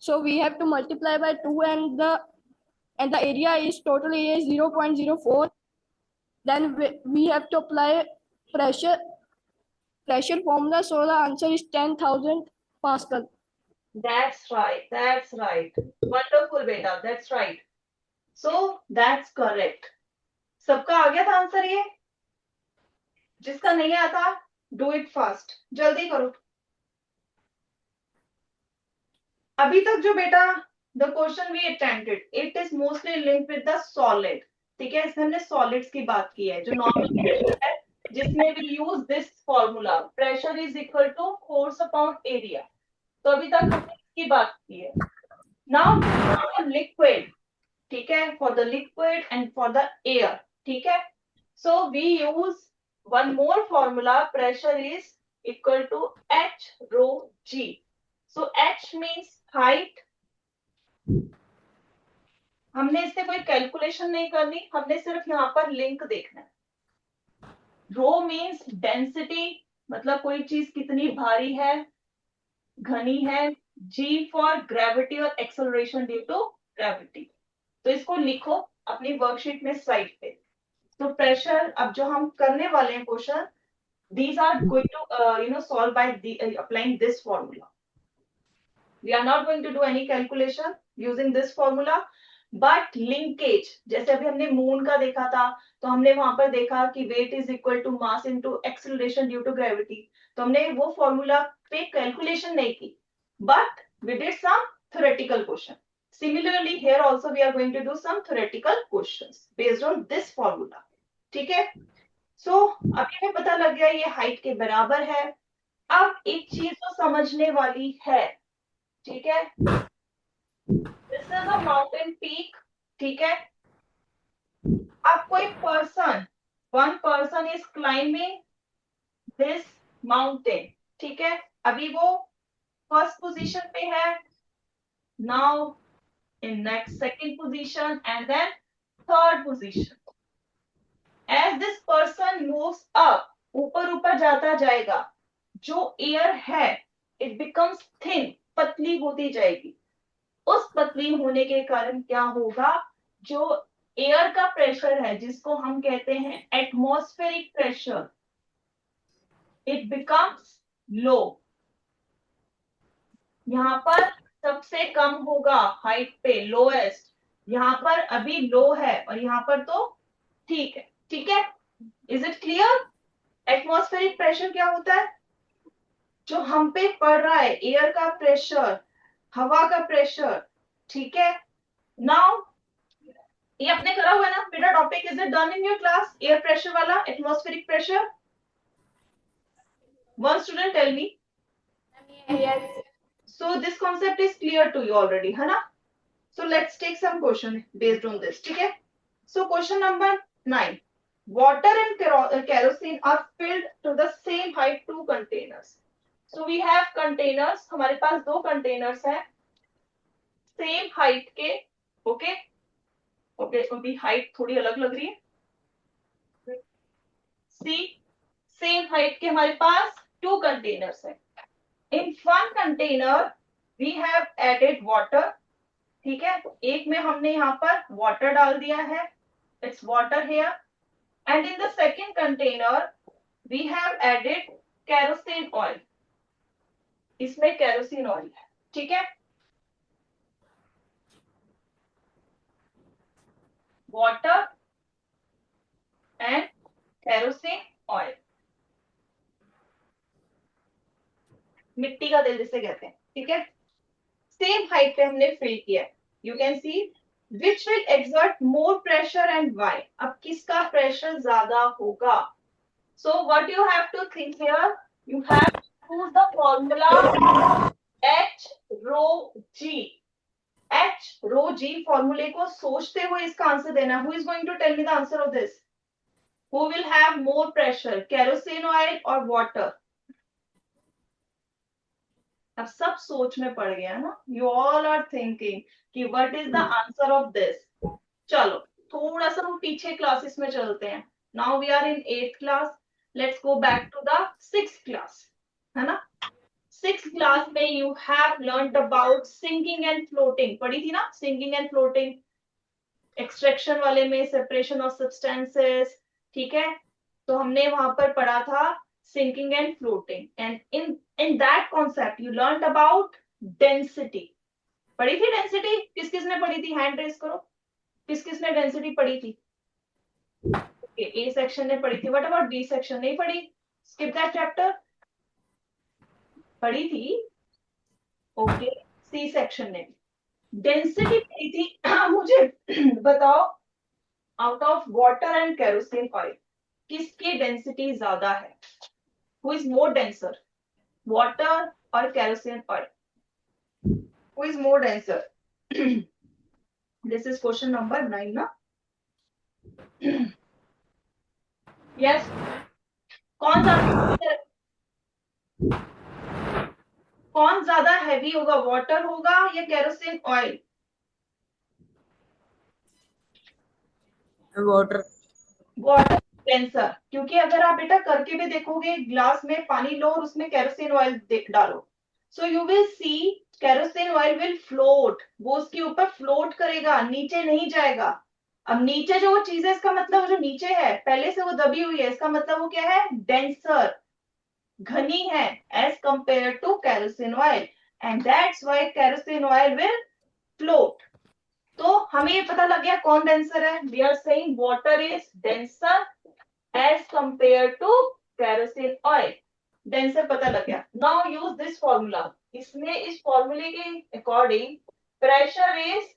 So we have to multiply by 2, and the area is totally is 0.04. Then we have to apply pressure formula. So the answer is 10,000 Pascal. That's right, that's right. Wonderful बेटा, that's right. So that's correct. सबका आ गया था आंसर ये? जिसका नहीं आता, डू इट फास्ट, जल्दी करो। अभी तक जो बेटा the question we attempted, it is mostly linked with the solid. ठीक है, इसमें हमने सॉलिड्स की बात की है, जो नॉर्मल प्रेशर है, जिसमें we use this formula, pressure is equal to force upon area. तो अभी तक हमने इसकी बात की है। नाउ लिक्विड, ठीक है, for the liquid and for the air. ठीक है, so we use one more formula, pressure is equal to H rho G. So H means height. हमने इससे कोई कैलकुलेशन नहीं करनी, हमने सिर्फ यहाँ पर लिंक देखना है। रो मीन्स डेंसिटी, मतलब कोई चीज कितनी भारी है, घनी है। जी फॉर ग्रेविटी और एक्सेलरेशन ड्यू टू ग्रेविटी। तो इसको लिखो अपनी वर्कशीट में साइड पे। तो प्रेशर, अब जो हम करने वाले हैं question, these are going to solve by applying this formula. We are not going to do any calculation using this formula, but linkage, जैसे अभी हमने मून का देखा था, तो हमने वहां पर देखा कि weight is equal to mass into acceleration due to gravity. तो हमने वो फॉर्मूला पे कैलकुलेशन नहीं की, but we did some theoretical question. Similarly, here also we are going to do some theoretical questions based on this formula. ठीक है, सो अभी हमें पता लग गया ये हाइट के बराबर है। अब एक चीज तो समझने वाली है, ठीक है, this is a mountain peak. ठीक है, अब कोई person, one person is climbing this mountain. ठीक है, अभी वो फर्स्ट पोजीशन पे है, now in next second position and then third position. As this person moves up, ऊपर ऊपर जाता जाएगा, जो एयर है इट बिकम्स थिन, पतली होती जाएगी। उस पतली होने के कारण क्या होगा, जो एयर का प्रेशर है, जिसको हम कहते हैं एटमॉस्फेरिक प्रेशर, इट बिकम्स लो। यहां पर सबसे कम होगा हाइट पे, लोएस्ट। यहाँ पर अभी लो है और यहाँ पर तो ठीक है, ठीक है। Is it clear? Atmospheric pressure क्या होता है? जो हम पे पड़ रहा है, एयर का प्रेशर, हवा का प्रेशर, ठीक है। नाउ ये आपने करा हुआ है ना बेटा topic? Is it done in your class, air pressure वाला, atmospheric pressure? One student tell me. Yes. So this concept is clear to you already, है ना? So let's take some question based on this, ठीक है? So question number 9. Water and kerosene are filled to the same height, 2 containers. So we have containers, हमारे पास 2 containers हैं, same height के, okay? Okay, अभी height थोड़ी अलग लग रही है। See, same height के हमारे पास 2 containers हैं। In one container we have added water, ठीक है। एक में हमने यहाँ पर वाटर डाल दिया है, it's water here. And in the second container we have added kerosene oil, इसमें केरोसिन ऑयल है, ठीक है। वाटर एंड केरोसिन ऑयल, मिट्टी का तेल जिसे कहते हैं, ठीक है। सेम हाइट पे हमने फिल किया है। You can C which will exert more pressure and why? अब किसका प्रेशर ज्यादा होगा? So what you have to think here, you have to use the formula H rho G. H rho G फॉर्मूले को सोचते हुए इसका आंसर देना। Who is going to tell me the answer of this? Who will have more pressure, kerosene oil or water? अब सब सोच में पड़ गया ना। You all are thinking कि what is the answer of this? चलो थोड़ा सा हम पीछे क्लासेस में चलते हैं। Now we are in 8th class. Let's go back to the 6th class, है ना? 6th class में you have learned about sinking and floating. पढ़ी थी ना sinking and floating? Extraction वाले में separation of substances, ठीक है। तो हमने वहां पर पढ़ा था sinking and floating, and in that concept you learned about density. पढ़ी थी डेंसिटी? किस किस ने पढ़ी थी? हैंड रेज करो, किस किस ने डेंसिटी पढ़ी थी? ए सेक्शन ने पढ़ी थी। What about B section? नहीं पढ़ी? Skip that chapter. पढ़ी थी? ओके। सी सेक्शन ने डेंसिटी पढ़ी थी। मुझे बताओ out of water and kerosene oil किसकी डेंसिटी ज्यादा है? Who is more denser, water और kerosene oil? Who is more denser? This is question number 9 ना? यस। कौन ज्यादा हैवी होगा, वाटर होगा या kerosene oil? Water. Water denser, क्योंकि अगर आप बेटा करके भी देखोगे, ग्लास में पानी लो और उसमें केरोसिन ऑयल डालो, so you will see kerosene oil will float, वो उसके ऊपर फ्लोट करेगा, नीचे नहीं जाएगा। अब नीचे जो वो चीज है, इसका मतलब जो नीचे है पहले से वो दबी हुई है, इसका मतलब वो क्या है? डेंसर, घनी है as compare to kerosene oil, and that's why kerosene oil will float. तो हमें ये पता लग गया कौन डेंसर है। We are saying water is denser as compare to kerosene oil. Denser पता लग गया। Now use this formula. इसमें इस फॉर्मूले के अकॉर्डिंग प्रेशर इज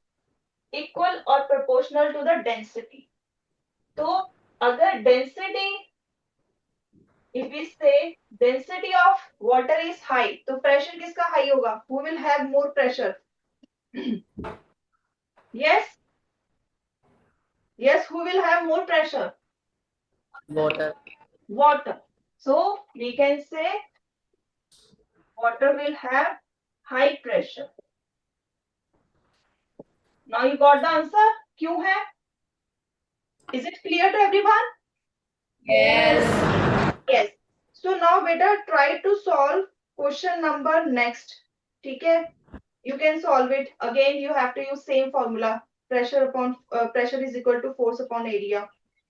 इक्वल और प्रोपोर्शनल टू द डेंसिटी। तो अगर density, if we say density of water is high, तो प्रेशर किसका हाई होगा? Who will have more pressure? Yes yes, who will have more pressure? Water. So we can say water will have high pressure. Now you got the answer. क्यों है? Is it clear to everyone? Yes. So now better try to solve question number next. ठीक है? You can solve it. Again you have to use same formula. Pressure is equal to force upon area.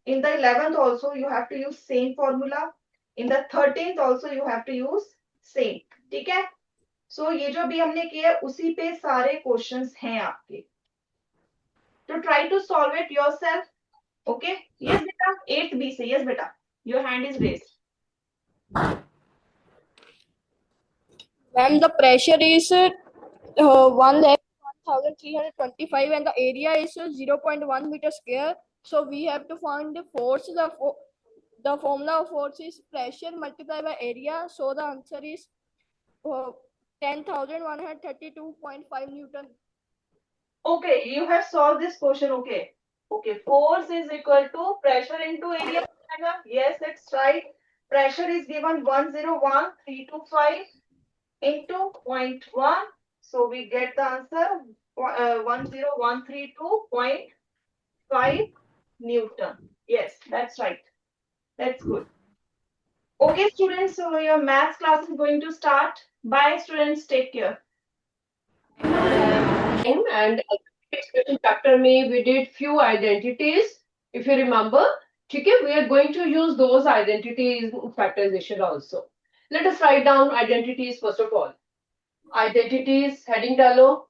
In the 11th also you have to use same formula. In the 13th also you have to use same. ठीक है? सो ये जो भी हमने किया है उसी पे सारे क्वेश्चंस हैं आपके, तो try to solve it yourself. Okay, yes बेटा, 8th B से. यस बेटा, your hand is raised. Ma'am, the pressure is 1,0325 and the area is 0.1 meter square. So we have to find the force. The formula of force is pressure multiplied by area. So the answer is 10,132.5 Newton. Okay, you have solved this question. Okay. Okay, force is equal to pressure into area. Yes, that's right. Pressure is given 101,325 into 0.1. So we get the answer 10132.5 Newton. Yes, that's right. That's good. Okay, students, so your maths class is going to start. Bye, students. Take care. And expression chapter में we did few identities, if you remember. ठीक है, we are going to use those identities in factorization also. Let us write down identities first of all. Identities heading डालो.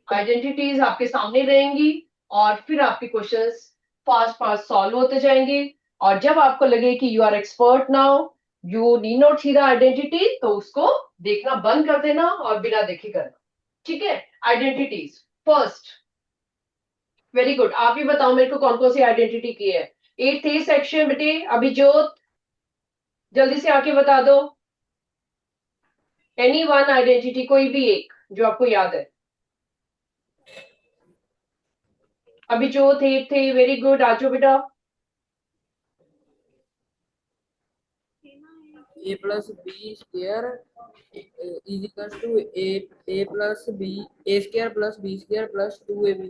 Identities आपके सामने रहेंगी और फिर आपके क्वेश्चंस फास्ट फास्ट सॉल्व होते जाएंगे. और जब आपको लगे कि you are expert now, you need not see the identity, तो उसको देखना बंद कर देना और बिना देखे करना. ठीक है, आइडेंटिटीज फर्स्ट. Very good. आप ही बताओ मेरे को कौन कौन सी आइडेंटिटी की है. 8th A सेक्शन बेटे, अभिजोत जल्दी से आके बता दो. एनी वन आइडेंटिटी, कोई भी एक जो आपको याद है. Abhijot 8th A, very good. आजो बेटा. A plus B square is equal to A plus B, A square plus B square plus 2AB.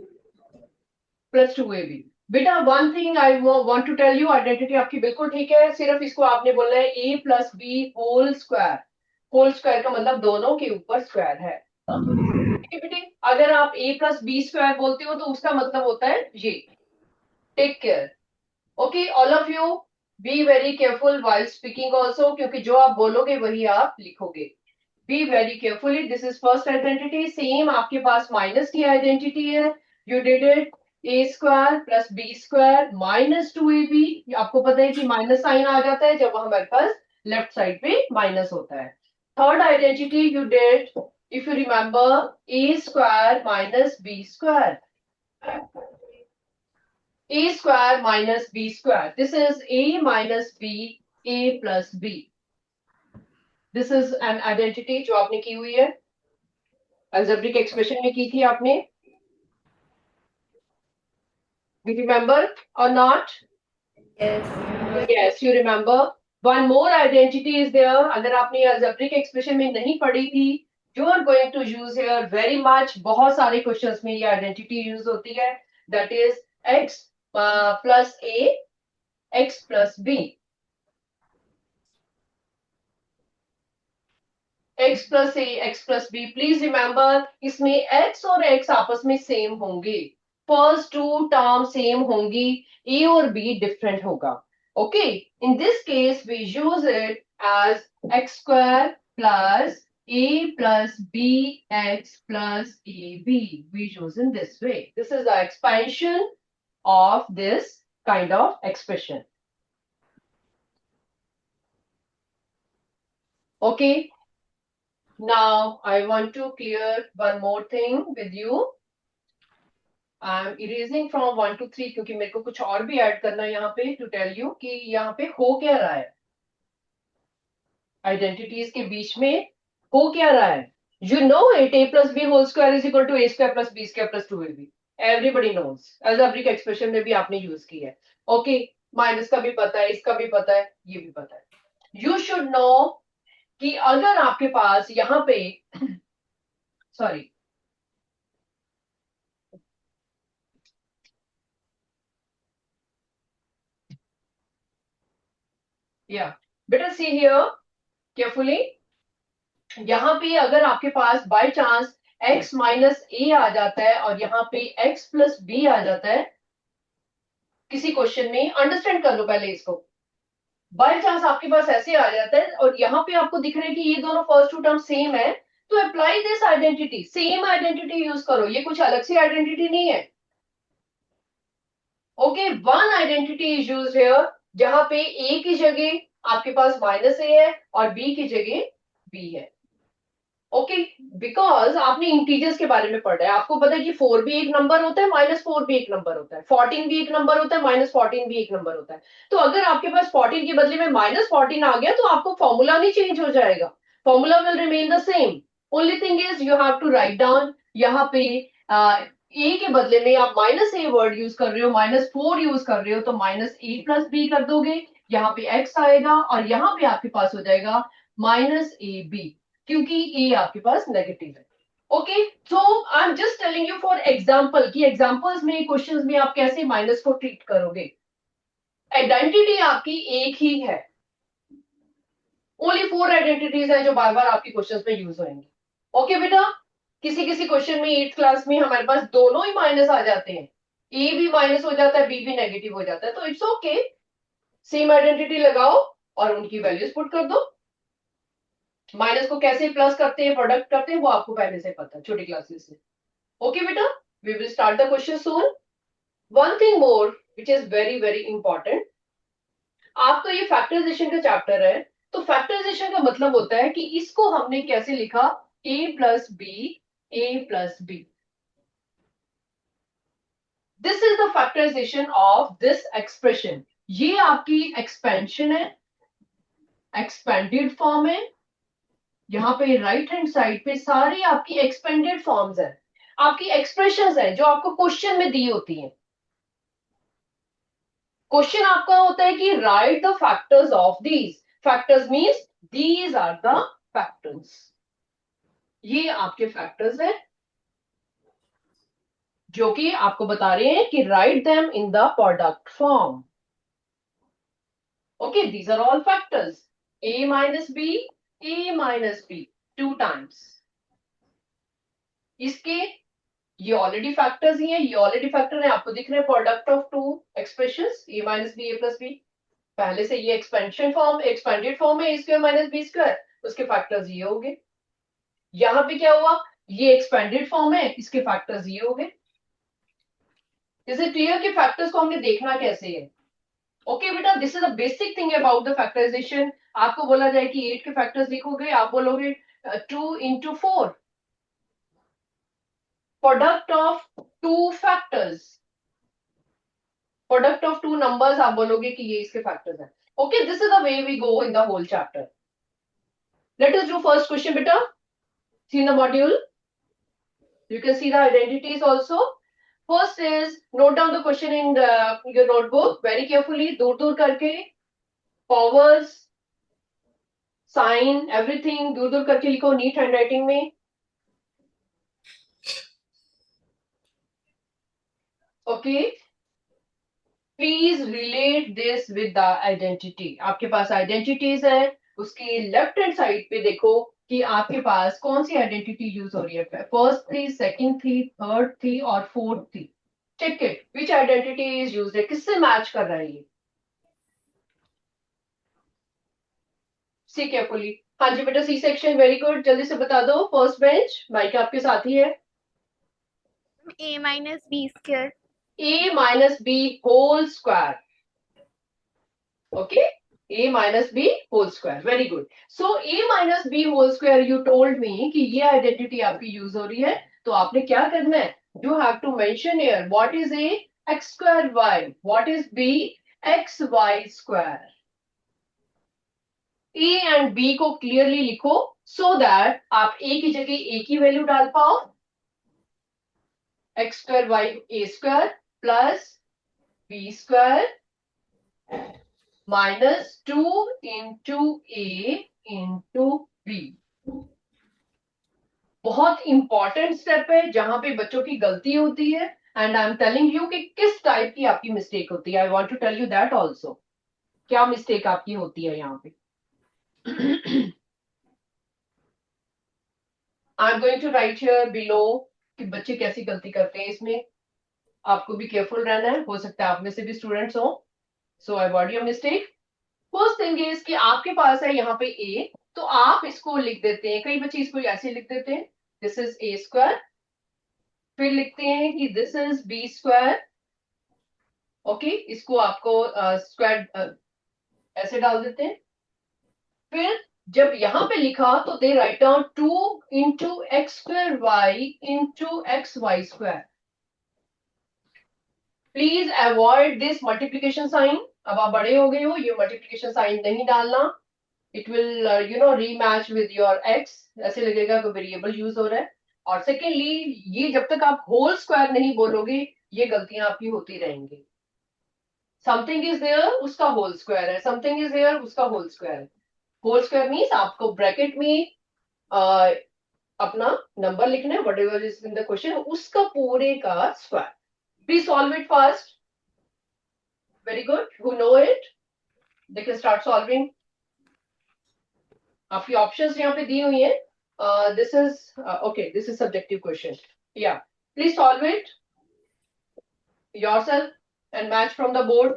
Plus 2AB. बेटा one thing I want to tell you, identity आपकी बिल्कुल ठीक है, सिर्फ इसको आपने बोलना है A plus b whole square. Whole square का मतलब दोनों के ऊपर स्क्वायर है. बेटे अगर आप A प्लस बी स्क्वायर बोलते हो तो उसका मतलब होता है ये. Take care. Okay, all of you be very careful while speaking also, क्योंकि जो आप बोलोगे वही आप लिखोगे. Be very carefully. This is first identity. Same आपके पास माइनस की आइडेंटिटी है. You did it. A square plus b square minus 2ab. आपको पता है कि माइनस साइन आ जाता है जब हमारे पास लेफ्ट साइड पे माइनस होता है. Third identity you did, if you remember, a square minus b square. A square minus B square. This is A minus B, A plus B. This is an identity जो आपने की हुई है. Algebraic expression में की थी आपने. Do you remember or not? Yes. Yes, you remember. One more identity is there. अगर आपने algebraic expression में नहीं पढ़ी थी, you are going to use here very much. बहुत सारे questions में ये identity use होती है. That is x plus a, x plus b. x plus a, x plus b. Please remember, इसमें x और x आपस में सेम होंगे. फर्स्ट टू टर्म सेम होंगी, a और b डिफरेंट होगा. Okay, in this case we use it as x square plus a plus bx plus ab. We use in this way. This is the expansion of this kind of expression. Okay, now I want to clear one more thing with you. I'm erasing from 1 to 3 क्योंकि मेरे को कुछ और भी ऐड करना है यहाँ पे, to tell you कि यहाँ पे हो क्या रहा है. आइडेंटिटीज के बीच में हो क्या रहा है. You know it, a plus b whole square is equal to a square plus b square plus 2ab. Everybody knows. algebraic expression में भी आपने यूज की है. ओके, माइनस का भी पता है, इसका भी पता है, ये भी पता है. You should know कि अगर आपके पास यहाँ पे सॉरी या बेटा सी हियर केयरफुली. यहाँ पे अगर आपके पास बाय चांस x माइनस ए आ जाता है और यहाँ पे x प्लस बी आ जाता है किसी क्वेश्चन में, अंडरस्टैंड कर लो पहले इसको. बाय चांस आपके पास ऐसे आ जाता है और यहाँ पे आपको दिख रहा है कि ये दोनों फर्स्ट टू टर्म सेम है, तो apply this identity, same identity use करो, ये कुछ अलग सी आइडेंटिटी नहीं है। Okay, one identity is used here, जहां पे ए की जगह आपके पास माइनस ए है और बी की जगह बी है। ओके, बिकॉज आपने इंटीजर्स के बारे में पढ़ा है, आपको पता है कि 4 भी एक नंबर होता है, -4 भी एक नंबर होता है, 14 भी एक नंबर होता है, -14 भी एक नंबर होता है। तो अगर आपके पास 14 के बदले में -14 आ गया तो आपको फॉर्मूला नहीं चेंज हो जाएगा, formula will remain the same. Only thing is you have to write down, यहाँ पे ए के बदले में आप -a वर्ड यूज कर रहे हो, -4 यूज कर रहे हो, तो -a+b कर दोगे, यहाँ पे x आएगा और यहाँ पे आपके पास हो जाएगा -ab, क्योंकि ए आपके पास नेगेटिव है। Okay, so I am just telling you for example कि एग्जांपल्स में, क्वेश्चंस में आप कैसे माइनस को ट्रीट करोगे। आइडेंटिटी आपकी एक ही है, ओनली 4 आइडेंटिटीज है जो बार बार आपकी क्वेश्चंस में यूज होंगी। ओके बेटा, किसी किसी क्वेश्चन में 8th क्लास में हमारे पास दोनों ही माइनस आ जाते हैं, ए भी माइनस हो जाता है, बी भी नेगेटिव हो जाता है, तो इट्स ओके, सेम आइडेंटिटी लगाओ और उनकी वैल्यूज पुट कर दो। माइनस को कैसे प्लस करते हैं, प्रोडक्ट करते हैं, वो आपको पहले से पता है छोटी क्लासेस से। ओके बेटा, we will start the question soon. One thing more which is very very important, आपका ये फैक्टराइजेशन का चैप्टर है, तो फैक्टराइजेशन का मतलब होता है कि इसको हमने कैसे लिखा, a plus b, a plus b. This is the factorisation of this expression. ये आपकी एक्सपेंशन है, एक्सपेंडेड फॉर्म है, यहाँ पे राइट हैंड साइड पे सारी आपकी एक्सपेंडेड फॉर्म्स है, आपकी एक्सप्रेशंस है जो आपको क्वेश्चन में दी होती हैं। क्वेश्चन आपका होता है कि write the factors of these, factors means these are the factors, ये आपके फैक्टर्स हैं जो कि आपको बता रहे हैं कि write them in the product form. Okay, these are all factors, a minus B, a minus b 2 times, इसके ये ऑलरेडी फैक्टर्स ही हैं, ये ऑलरेडी फैक्टर है, आपको दिख रहे हैं product of 2 expressions, a minus B, a plus b. पहले से ये एक्सपेंशन फॉर्म, एक्सपेंडेड फॉर्म है, a square minus b square, उसके फैक्टर्स ये हो गए। यहां पे क्या हुआ, ये एक्सपेंडेड फॉर्म है, इसके फैक्टर्स ये हो गए। इज इट क्लियर कि फैक्टर्स को हमने देखना कैसे है। ओके बेटा, this is the basic thing about the factorisation. आपको बोला जाए कि 8 के फैक्टर्स लिखोगे, आप बोलोगे 2 into 4, product of 2 factors, product of 2 numbers, आप बोलोगे कि ये इसके फैक्टर्स हैं। Okay, this is the way we go in the whole chapter. Let us do first question बेटा, see in the module, you can see the identities also. First is note down the question in your notebook very carefully, दूर दूर करके, powers, sign, everything दूर दूर करके लिखो, neat handwriting में। Okay, please relate this with the identity। आपके पास identities है, उसके लेफ्ट हैंड साइड पे देखो कि आपके पास कौन सी आइडेंटिटी यूज हो रही है, फर्स्ट थी, सेकंड थी, थर्ड थी और फोर्थ थी। Check it, which identity is used है, किससे मैच कर रहा है ये, सी केयरफुली। हाँ जी बेटा, सी सेक्शन, वेरी गुड, जल्दी से बता दो। फर्स्ट बेंच, माइक आपके साथ ही है। a minus b square, a minus B whole square, okay, a minus B whole square, very good. So a minus B whole square, you told me कि ये आइडेंटिटी आपकी यूज हो रही है, तो आपने क्या करना है, you have to mention here what is a, x square y, what is b, x y square. a and b को क्लियरली लिखो सो दैट आप a की जगह a की वैल्यू डाल पाओ, x square y a square plus b square minus 2 into a into b। बहुत इंपॉर्टेंट स्टेप है जहां पे बच्चों की गलती होती है, and I am telling you कि किस टाइप की आपकी मिस्टेक होती है। I want to tell you that also, क्या मिस्टेक आपकी होती है यहाँ पे। I am going to write here below कि बच्चे कैसी गलती करते हैं, इसमें आपको भी केयरफुल रहना है, हो सकता है आप में से भी स्टूडेंट्स हो, सो avoid your mistake. First thing is कि आपके पास है यहाँ पे a, तो आप इसको लिख देते हैं, कई बच्चे इसको ऐसे लिख देते हैं, दिस इज ए स्क्वायर, फिर लिखते हैं कि this is b square. Okay, इसको आपको स्क्वायर ऐसे डाल देते हैं। फिर जब यहां पे लिखा तो they write down 2 × x² y × xy²। Please avoid this multiplication sign. अब आप बड़े हो गए हो, ये मल्टीप्लीकेशन साइन नहीं डालना। It will rematch with your x, ऐसे लगेगा कि वेरिएबल यूज हो रहा है। और सेकेंडली, ये जब तक आप होल स्क्वायर नहीं बोलोगे, ये गलतियां आपकी होती रहेंगी। समथिंग इज देयर, उसका होल स्क्वायर है, समथिंग इज देयर, उसका होल स्क्वायर है। होल स्क्वायर मीन्स आपको ब्रैकेट में अपना नंबर लिखना है, what ever is in the question, उसका पूरे का square. Please solve it fast. Very good, who know it, they can start solving. आपकी ऑप्शंस यहाँ पे दी हुई है। This is okay, this is subjective question. या please solve it yourself and match from the board.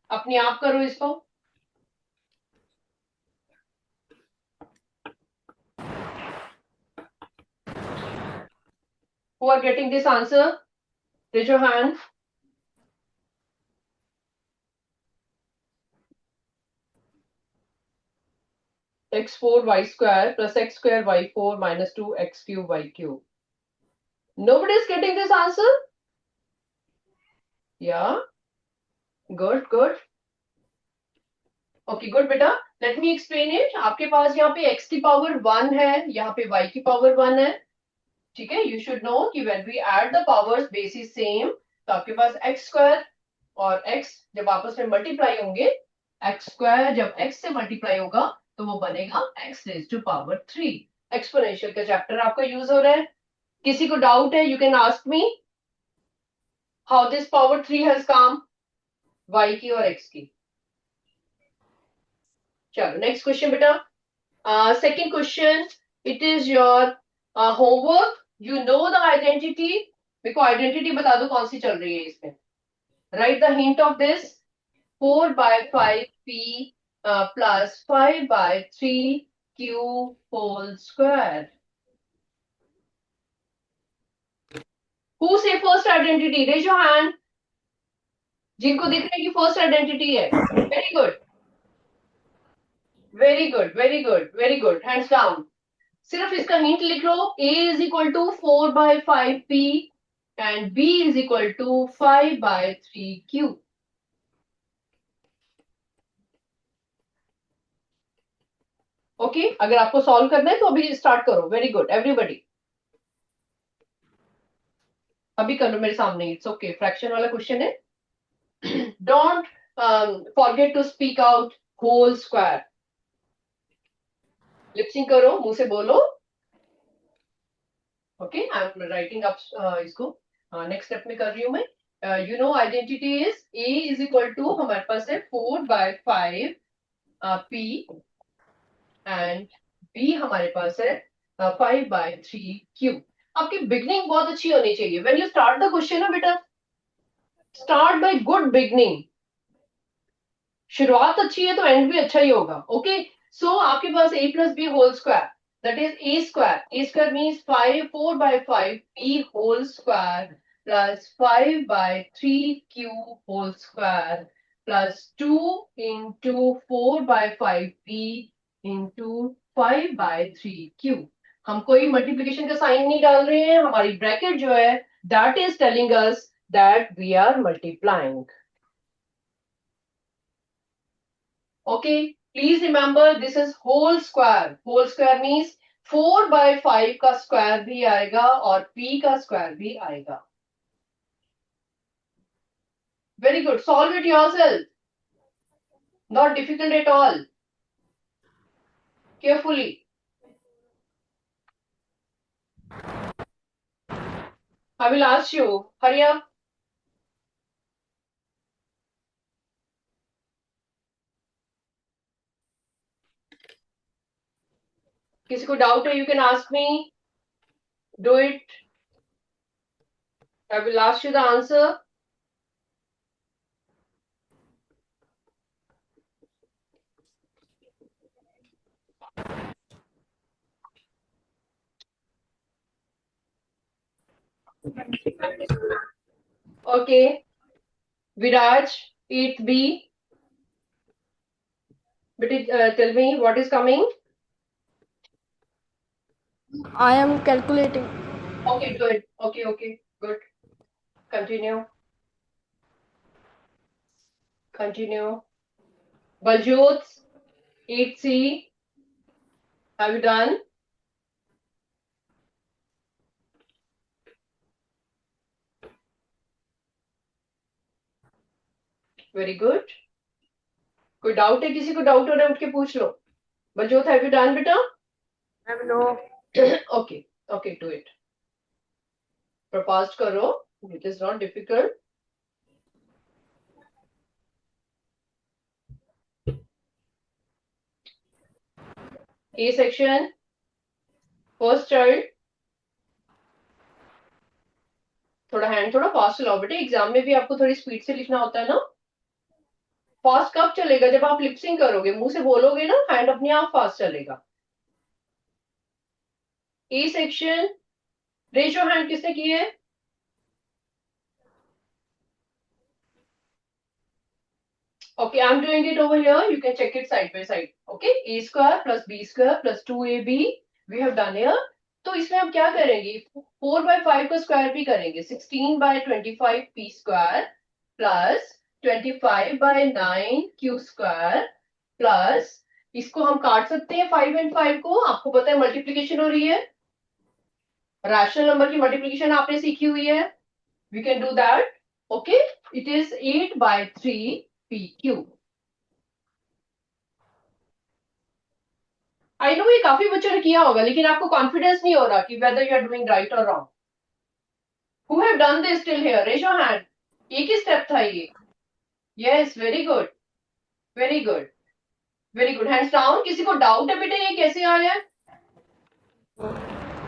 अपने आप करो इसको। Who are getting this answer? Raise your hand. x4 y² plus x² y4 minus 2x³ y³. Nobody is getting this answer? Yeah. Good, good. Okay, good बेटा. Let me explain it. आपके पास यहाँ पे x की पावर 1 है, यहाँ पे y की पावर 1 है. ठीक है? You should know कि when we add the powers base is same, तो आपके पास x² और x जब आपस में मल्टीप्लाई होंगे, x² जब x से मल्टीप्लाई होगा तो वो बनेगा x raised to power 3. Exponential का चैप्टर आपका यूज हो रहा है. किसी को डाउट है, you can ask me how this power 3 has come, y की और x की. चलो नेक्स्ट क्वेश्चन बेटा. Second question, it is your homework. You know the identity. मेरे को आइडेंटिटी बता दो कौन सी चल रही है इसमें. Right the hint of this. 4/5p plus 5/3q whole square. Who say first identity? Raise your hand. जिनको दिख रहा है कि फर्स्ट आइडेंटिटी है. Very good, very good, very good, very good. Hands down. सिर्फ इसका हिंट लिख लो. a is equal to 4/5p and b is equal to 5/3q. Okay, अगर आपको सॉल्व करना है तो अभी स्टार्ट करो. वेरी गुड एवरीबॉडी, अभी कर लो मेरे सामने. इट्स ओके, फ्रैक्शन वाला क्वेश्चन है. Don't forget to speak out whole square. लिपसिंग करो, मुंह से बोलो. Okay, I am writing up इसको. नेक्स्ट स्टेप में कर रही हूं मैं. You know identity is a is equal to, हमारे पास है 4/5 p एंड b हमारे पास है 5/3q. आपकी बिगनिंग बहुत अच्छी होनी चाहिए. When you start the question ना बेटा, स्टार्ट बाय गुड बिगनिंग. शुरुआत अच्छी है तो एंड भी अच्छा ही होगा. ओके, सो आपके पास a plus b whole square, that is a square. A square means 4/5 p whole square plus 5/3q whole square plus 2 into 4/5 p into 5/3q. हम कोई मल्टीप्लिकेशन का साइन नहीं डाल रहे हैं. हमारी ब्रैकेट जो है that is telling us that we are multiplying. Okay, please remember this is whole square. Whole square means 4/5 का स्क्वायर भी आएगा और p का स्क्वायर भी आएगा. Very good. Solve it yourself. Not difficult at all. Carefully. I will ask you. Hurry up. किसी को डाउट है, you can ask me. Do it. I will ask you the answer. Okay, Viraj, 8th B. But tell me what is coming. I am calculating. Okay, do it. Okay, good. Continue. Baljot, 8C. Have you done? Very good. कोई डाउट है? किसी को डाउट हो रहा है उठ के पूछ लो. बलजोत, हैव यू डन बेटा? Ma'am no. Okay, do it. प्रपास्ट करो. It is not difficult. A section. First child. थोड़ा हैंड थोड़ा फास्ट चलाओ बेटे. एग्जाम में भी आपको थोड़ी स्पीड से लिखना होता है ना. फास्ट कब चलेगा? जब आप लिपसिंग करोगे, मुंह से बोलोगे ना, हैंड अपने आप फास्ट चलेगा. A section. Raise your hand किसने की है? Okay, I'm doing it over here. You can check it side by side. Okay, a square plus b square plus 2ab we have done here. तो इसमें हम क्या करेंगे? 4/5 का स्क्वायर भी करेंगे. 16/25 p square plus 25/9 q square plus, इसको हम काट सकते हैं 5 and 5 को. आपको पता है मल्टीप्लीकेशन हो रही है. रैशनल नंबर की मल्टीप्लीकेशन आपने सीखी हुई है. We can do that. Okay, it is 8/3 PQ. I know ये काफी बच्चों ने किया होगा, लेकिन आपको कॉन्फिडेंस नहीं हो रहा कि whether you are doing right और wrong. Who have done this till here? Raise your hand. एक ही स्टेप था ये. Yes, very good, very good, very good. Hands down. किसी को डाउट है बेटा ये कैसे आया है?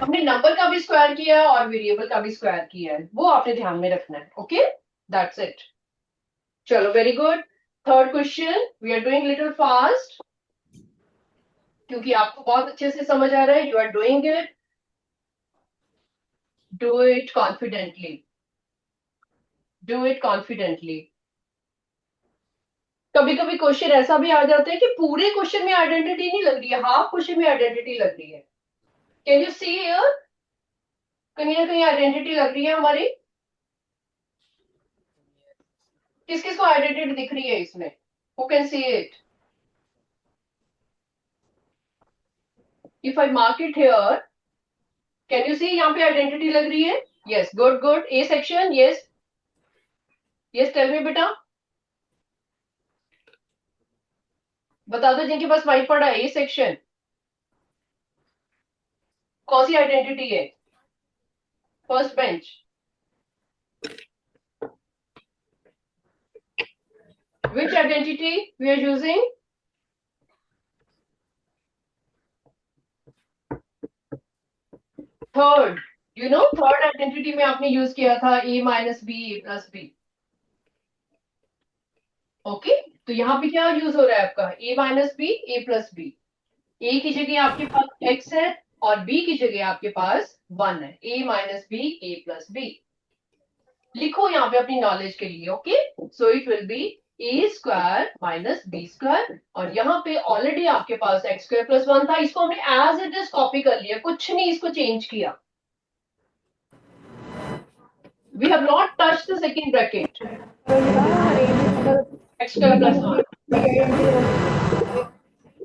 हमने नंबर का भी स्क्वायर किया है और वेरिएबल का भी स्क्वायर किया है, वो आपने ध्यान में रखना है. Okay, that's it. चलो, very good. Third question. We are doing little fast क्योंकि आपको बहुत अच्छे से समझ आ रहा है. You are doing it. Do it confidently. Do it confidently. कभी कभी क्वेश्चन ऐसा भी आ जाता है कि पूरे क्वेश्चन में आइडेंटिटी नहीं लग रही है, हाफ क्वेश्चन में आइडेंटिटी लग रही है. Can you see here? कहीं ना कहीं आइडेंटिटी लग रही है हमारी. किस किस को आइडेंटिटी दिख रही है इसमें? Who can see it? If I mark it here, can you see यहाँ पे आइडेंटिटी लग रही है? Yes, good good. A section. Yes yes, tell me बेटा. बता दो जिनके पास वाइट पड़ा है. A section. कौन सी आइडेंटिटी है? First bench. Which identity we are using? Third. You know, third identity में आपने यूज किया था a minus b a plus b. Okay, तो यहाँ पे क्या यूज हो रहा है आपका? a minus b a plus b. a की जगह आपके पास x है और b की जगह आपके पास 1 है. a minus b a plus b. लिखो यहाँ पे अपनी नॉलेज के लिए. Okay, so it will be a square minus b square, और यहाँ पे ऑलरेडी आपके पास x स्क्वायर प्लस 1 था. इसको हमने एज इट इज कॉपी कर लिया, कुछ नहीं इसको चेंज किया. We have not touched the second bracket. X square plus 1.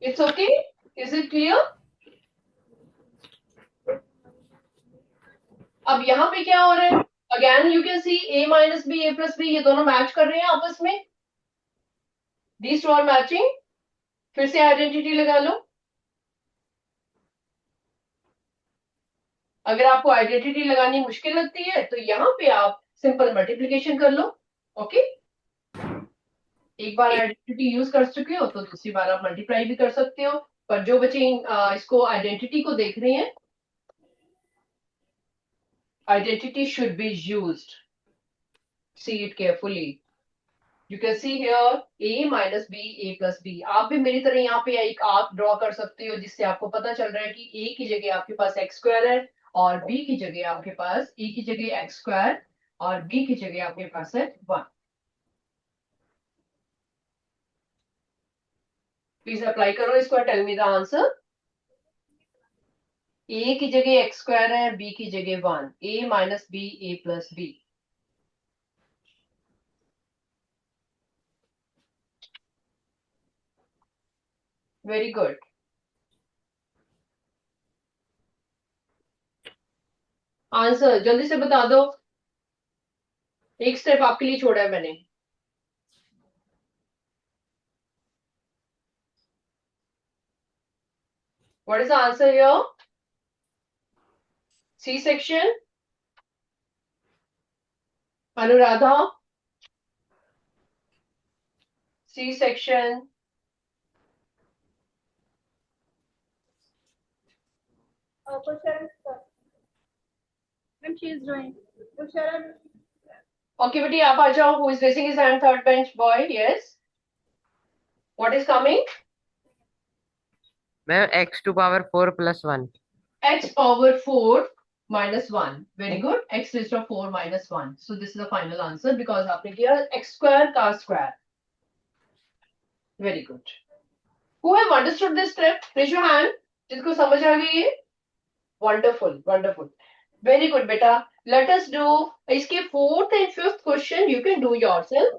It's okay? Is it clear? अब यहाँ पे क्या हो रहा है? Again you can see a minus b a plus b, ये दोनों मैच कर रहे हैं आपस में. These two are matching. फिर से आइडेंटिटी लगा लो. अगर आपको आइडेंटिटी लगानी मुश्किल लगती है तो यहाँ पे आप सिंपल मल्टीप्लिकेशन कर लो. ओके, एक बार आइडेंटिटी यूज कर चुके हो तो दूसरी बार आप मल्टीप्लाई भी कर सकते हो. पर जो बच्चे इसको आइडेंटिटी को देख रहे हैं, identity should be used. See it carefully. You can see here a minus b a plus b. आप भी मेरी तरह यहाँ पे एक आर्क ड्रॉ कर सकते हो जिससे आपको पता चल रहा है कि a की जगह आपके पास x स्क्वायर है और b की जगह आपके पास e की जगह x स्क्वायर और b की जगह आपके पास है 1। प्लीज अप्लाई करो इसको, tell me the answer. a की जगह x स्क्वायर है, b की जगह 1, a minus b, a plus b। Very good. Answer जल्दी से बता दो, एक स्टेप आपके लिए छोड़ा है मैंने। What is the answer here? C section. Anuradha, C section. Ma'am, she is drawing. Okay बेटी आप आ जाओ। Who is raising his hand? Third bench boy, yes. What is coming? Ma'am x to power 4 plus 1. X power 4 minus 1. Very good. X raised to 4 minus 1. So this is the final answer because आपने किया x square का square. Very good. Who have understood this step? Raise your hand. जिसको समझ आ गई है? Wonderful, wonderful. Very good, beta. Let us do इसके fourth and fifth question. You can do yourself.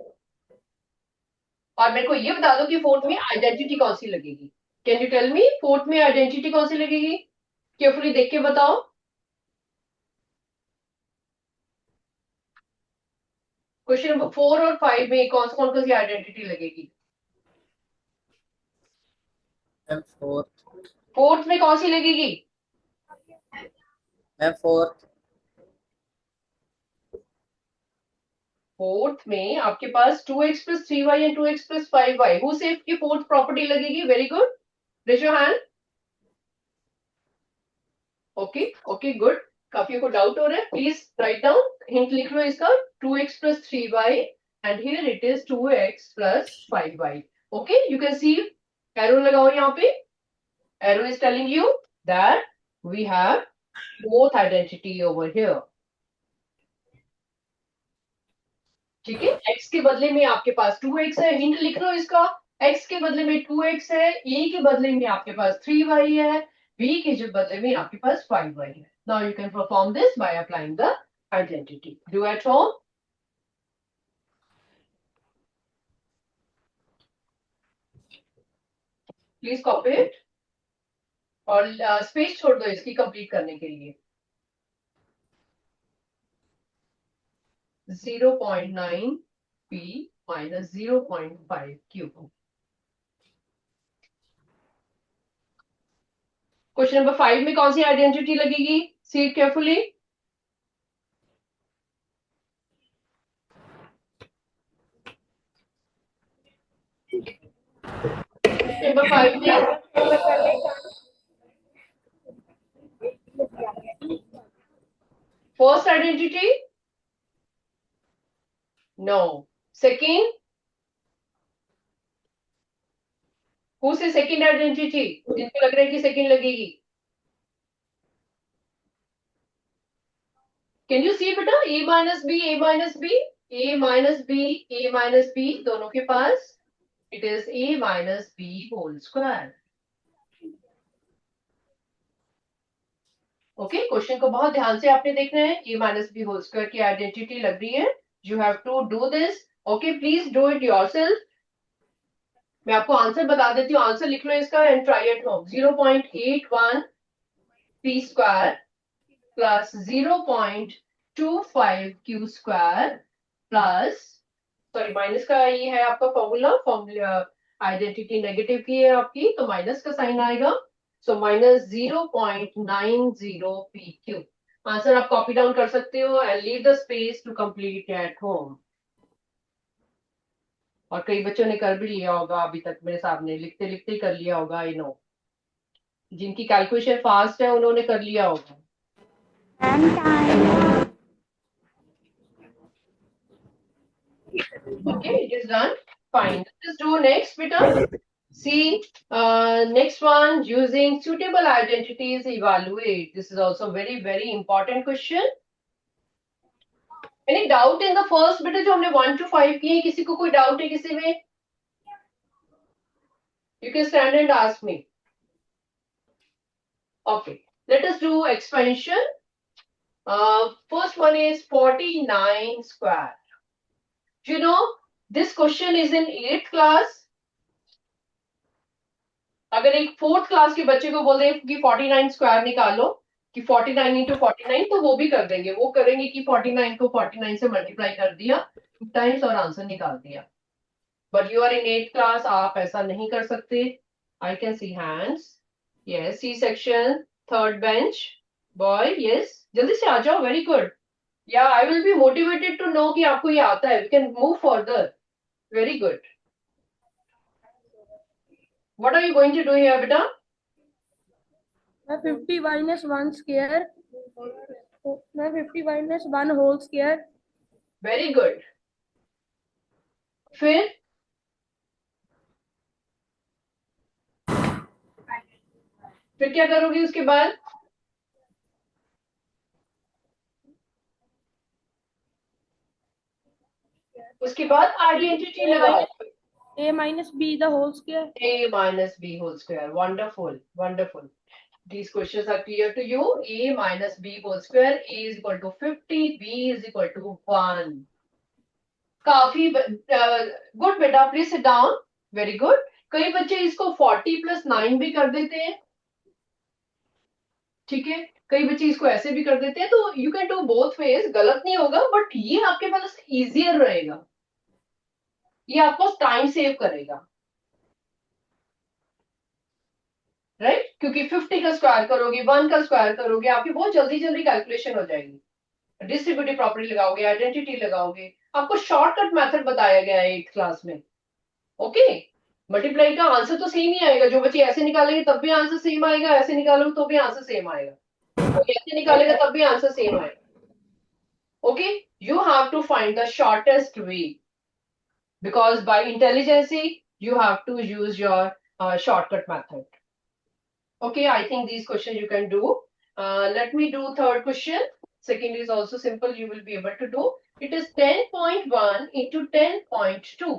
और मेरे को ये बता दो कि फोर्थ में आइडेंटिटी कौन सी लगेगी। Can you tell me fourth में आइडेंटिटी कौन सी लगेगी? केयरफुली देख के बताओ। क्वेश्चन नंबर 4 और 5 में कौन कौन सी आइडेंटिटी लगेगी? मैम फोर्थ में कौन सी लगेगी? मैम फोर्थ में आपके पास 2x plus 3y and 2x plus 5y। हु सेफ की फोर्थ प्रॉपर्टी लगेगी? Very good, raise your hand. Okay okay good. काफी को डाउट हो रहा है, प्लीज राइट डाउन, हिंट लिख लो इसका। 2x plus 3y and here it is 2x plus 5y। Okay, you can see arrow लगाओ यहाँ पे। Arrow is telling you that we have both identity over here. ठीक है, x के बदले में आपके पास 2x है, हिंट लिख लो इसका। x के बदले में 2x है, a के बदले में आपके पास 3y है, b के जो बदले में आपके पास 5y है। Now you can perform this by applying the identity. Do at home. Please copy it और स्पेस छोड़ दो इसकी कंप्लीट करने के लिए। 0.9 p minus 0.5 q। Question number 5 में कौन सी आइडेंटिटी लगेगी? See it carefully. नंबर 5 में first identity, no. Second, who say second identity जिनको लग रहा है कि सेकेंड लगेगी? कैन यू सी बेटा? a minus B, a minus B, a minus B, a minus B, दोनों के पास it is a minus B whole square. Okay, question को बहुत ध्यान से आपने देखना है। a minus B whole square की आइडेंटिटी लग रही है। You have to do this. Okay, please do it yourself. मैं आपको आंसर बता देती हूँ, आंसर लिख लो इसका and try at home. 0.81 p square plus 0.25 q square plus, sorry minus का ये है आपका फॉर्मूला आइडेंटिटी नेगेटिव की है आपकी, तो माइनस का साइन आएगा। So minus 0.90 p q. Answer आप कॉपी डाउन कर सकते हो and leave the space to complete at home. और कई बच्चों ने कर भी लिया होगा अभी तक, मेरे सामने लिखते लिखते कर लिया होगा। आई नो, जिनकी कैलकुलेशन फास्ट है उन्होंने कर लिया होगा। Okay, it is done. Fine. Let's do next, beta. See, next one, using suitable identities, evaluate. This is also very, very important question. Any doubt in the first bit जो हमने 1 to 5 किए, किसी को कोई doubt है किसी में? You can stand and ask me. Okay, let us do expansion. First one is 49 square. You know, this question is in 8th class. अगर एक 4th क्लास के बच्चे को बोल दें कि 49 स्क्वायर निकालो कि 49 into 49 तो वो भी कर देंगे, वो करेंगे कि 49 को 49 से मल्टीप्लाई कर दिया टाइम्स और आंसर निकाल दिया. But you are in 8th class, आप ऐसा नहीं कर सकते. I can see hands. Yes, C section, third bench boy. Yes, जल्दी से आ जाओ. Very good. Yeah I will be motivated to know कि आपको ये आता है. We can move further. Very good. What are you going to do here, beta? 50 minus 1 square. 50 minus 1 whole square. Very good. फिर क्या करोगी उसके बाद? उसके बाद आइडेंटिटी लगाओ. A minus B the whole square. A minus B whole square. Wonderful, wonderful. These questions are clear to you. A minus B whole square. A is equal to 50. B is equal to 1. काफी good बेटा. Please sit down. Very good. कई बच्चे इसको 40 plus 9 भी कर देते हैं. ठीक है, कई बच्चे इसको ऐसे भी कर देते हैं. तो you can do both ways. गलत नहीं होगा, but ये आपके पास easier रहेगा. ये आपको टाइम सेव करेगा. राइट, क्योंकि 50 का स्क्वायर करोगे, 1 का स्क्वायर करोगे, आपकी बहुत जल्दी जल्दी कैलकुलेशन हो जाएगी. डिस्ट्रीब्यूटिव प्रॉपर्टी लगाओगे, आइडेंटिटी लगाओगे. आपको शॉर्टकट मेथड बताया गया है 8th क्लास में. ओके, मल्टीप्लाई का आंसर तो सेम ही आएगा. जो बच्चे ऐसे निकालेंगे तब भी आंसर सेम आएगा, ऐसे निकालोगे तो भी आंसर सेम आएगा, ऐसे निकालेगा तब भी आंसर सेम आएगा. Okay, you have to find the shortest way. Because by intelligency, you have to use your shortcut method. Okay, I think these questions you can do. Let me do third question. Second is also simple, you will be able to do. It is 10.1 into 10.2.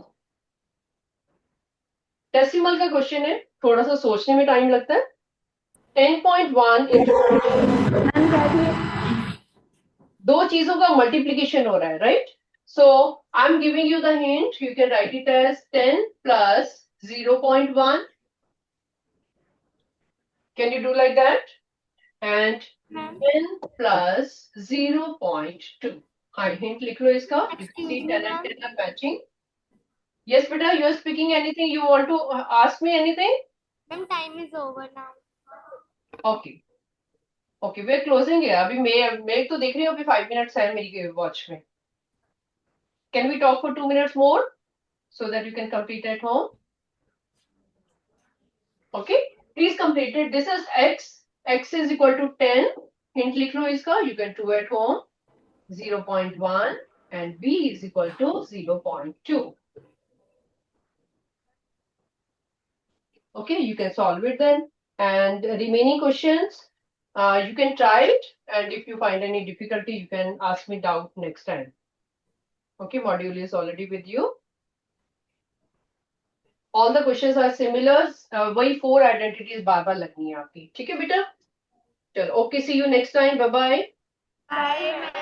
Decimal का question है, थोड़ा सा सोचने में टाइम लगता है. 10.1 into दो चीजों का मल्टीप्लीकेशन हो रहा है, right? So I'm giving you the hint. You can write it as 10 plus 0.1. Can you do like that? And 10 plus 0.2. हाँ, hint लिख लो इसका. See 10 and 10 are matching. Yes, beta, you are speaking anything? You want to ask me anything? Ma'am, time is over now. Okay. Okay, we are closing here. अभी मैं तो देख रही हूँ अभी 5 minutes है मेरी वॉच में. Can we talk for 2 minutes more so that you can complete at home? Okay, please complete it. This is x. X is equal to 10. Hint लिख लो इसका. You can do at home. 0.1 and b is equal to 0.2. Okay, you can solve it then. And remaining questions, you can try it. And if you find any difficulty, you can ask me doubt next time. Okay, module is already with you. All the questions are similar. वही 4 identities बार-बार लगनी है आपकी. ठीक है बेटा? चलो, okay, see you next time. Bye bye. Bye.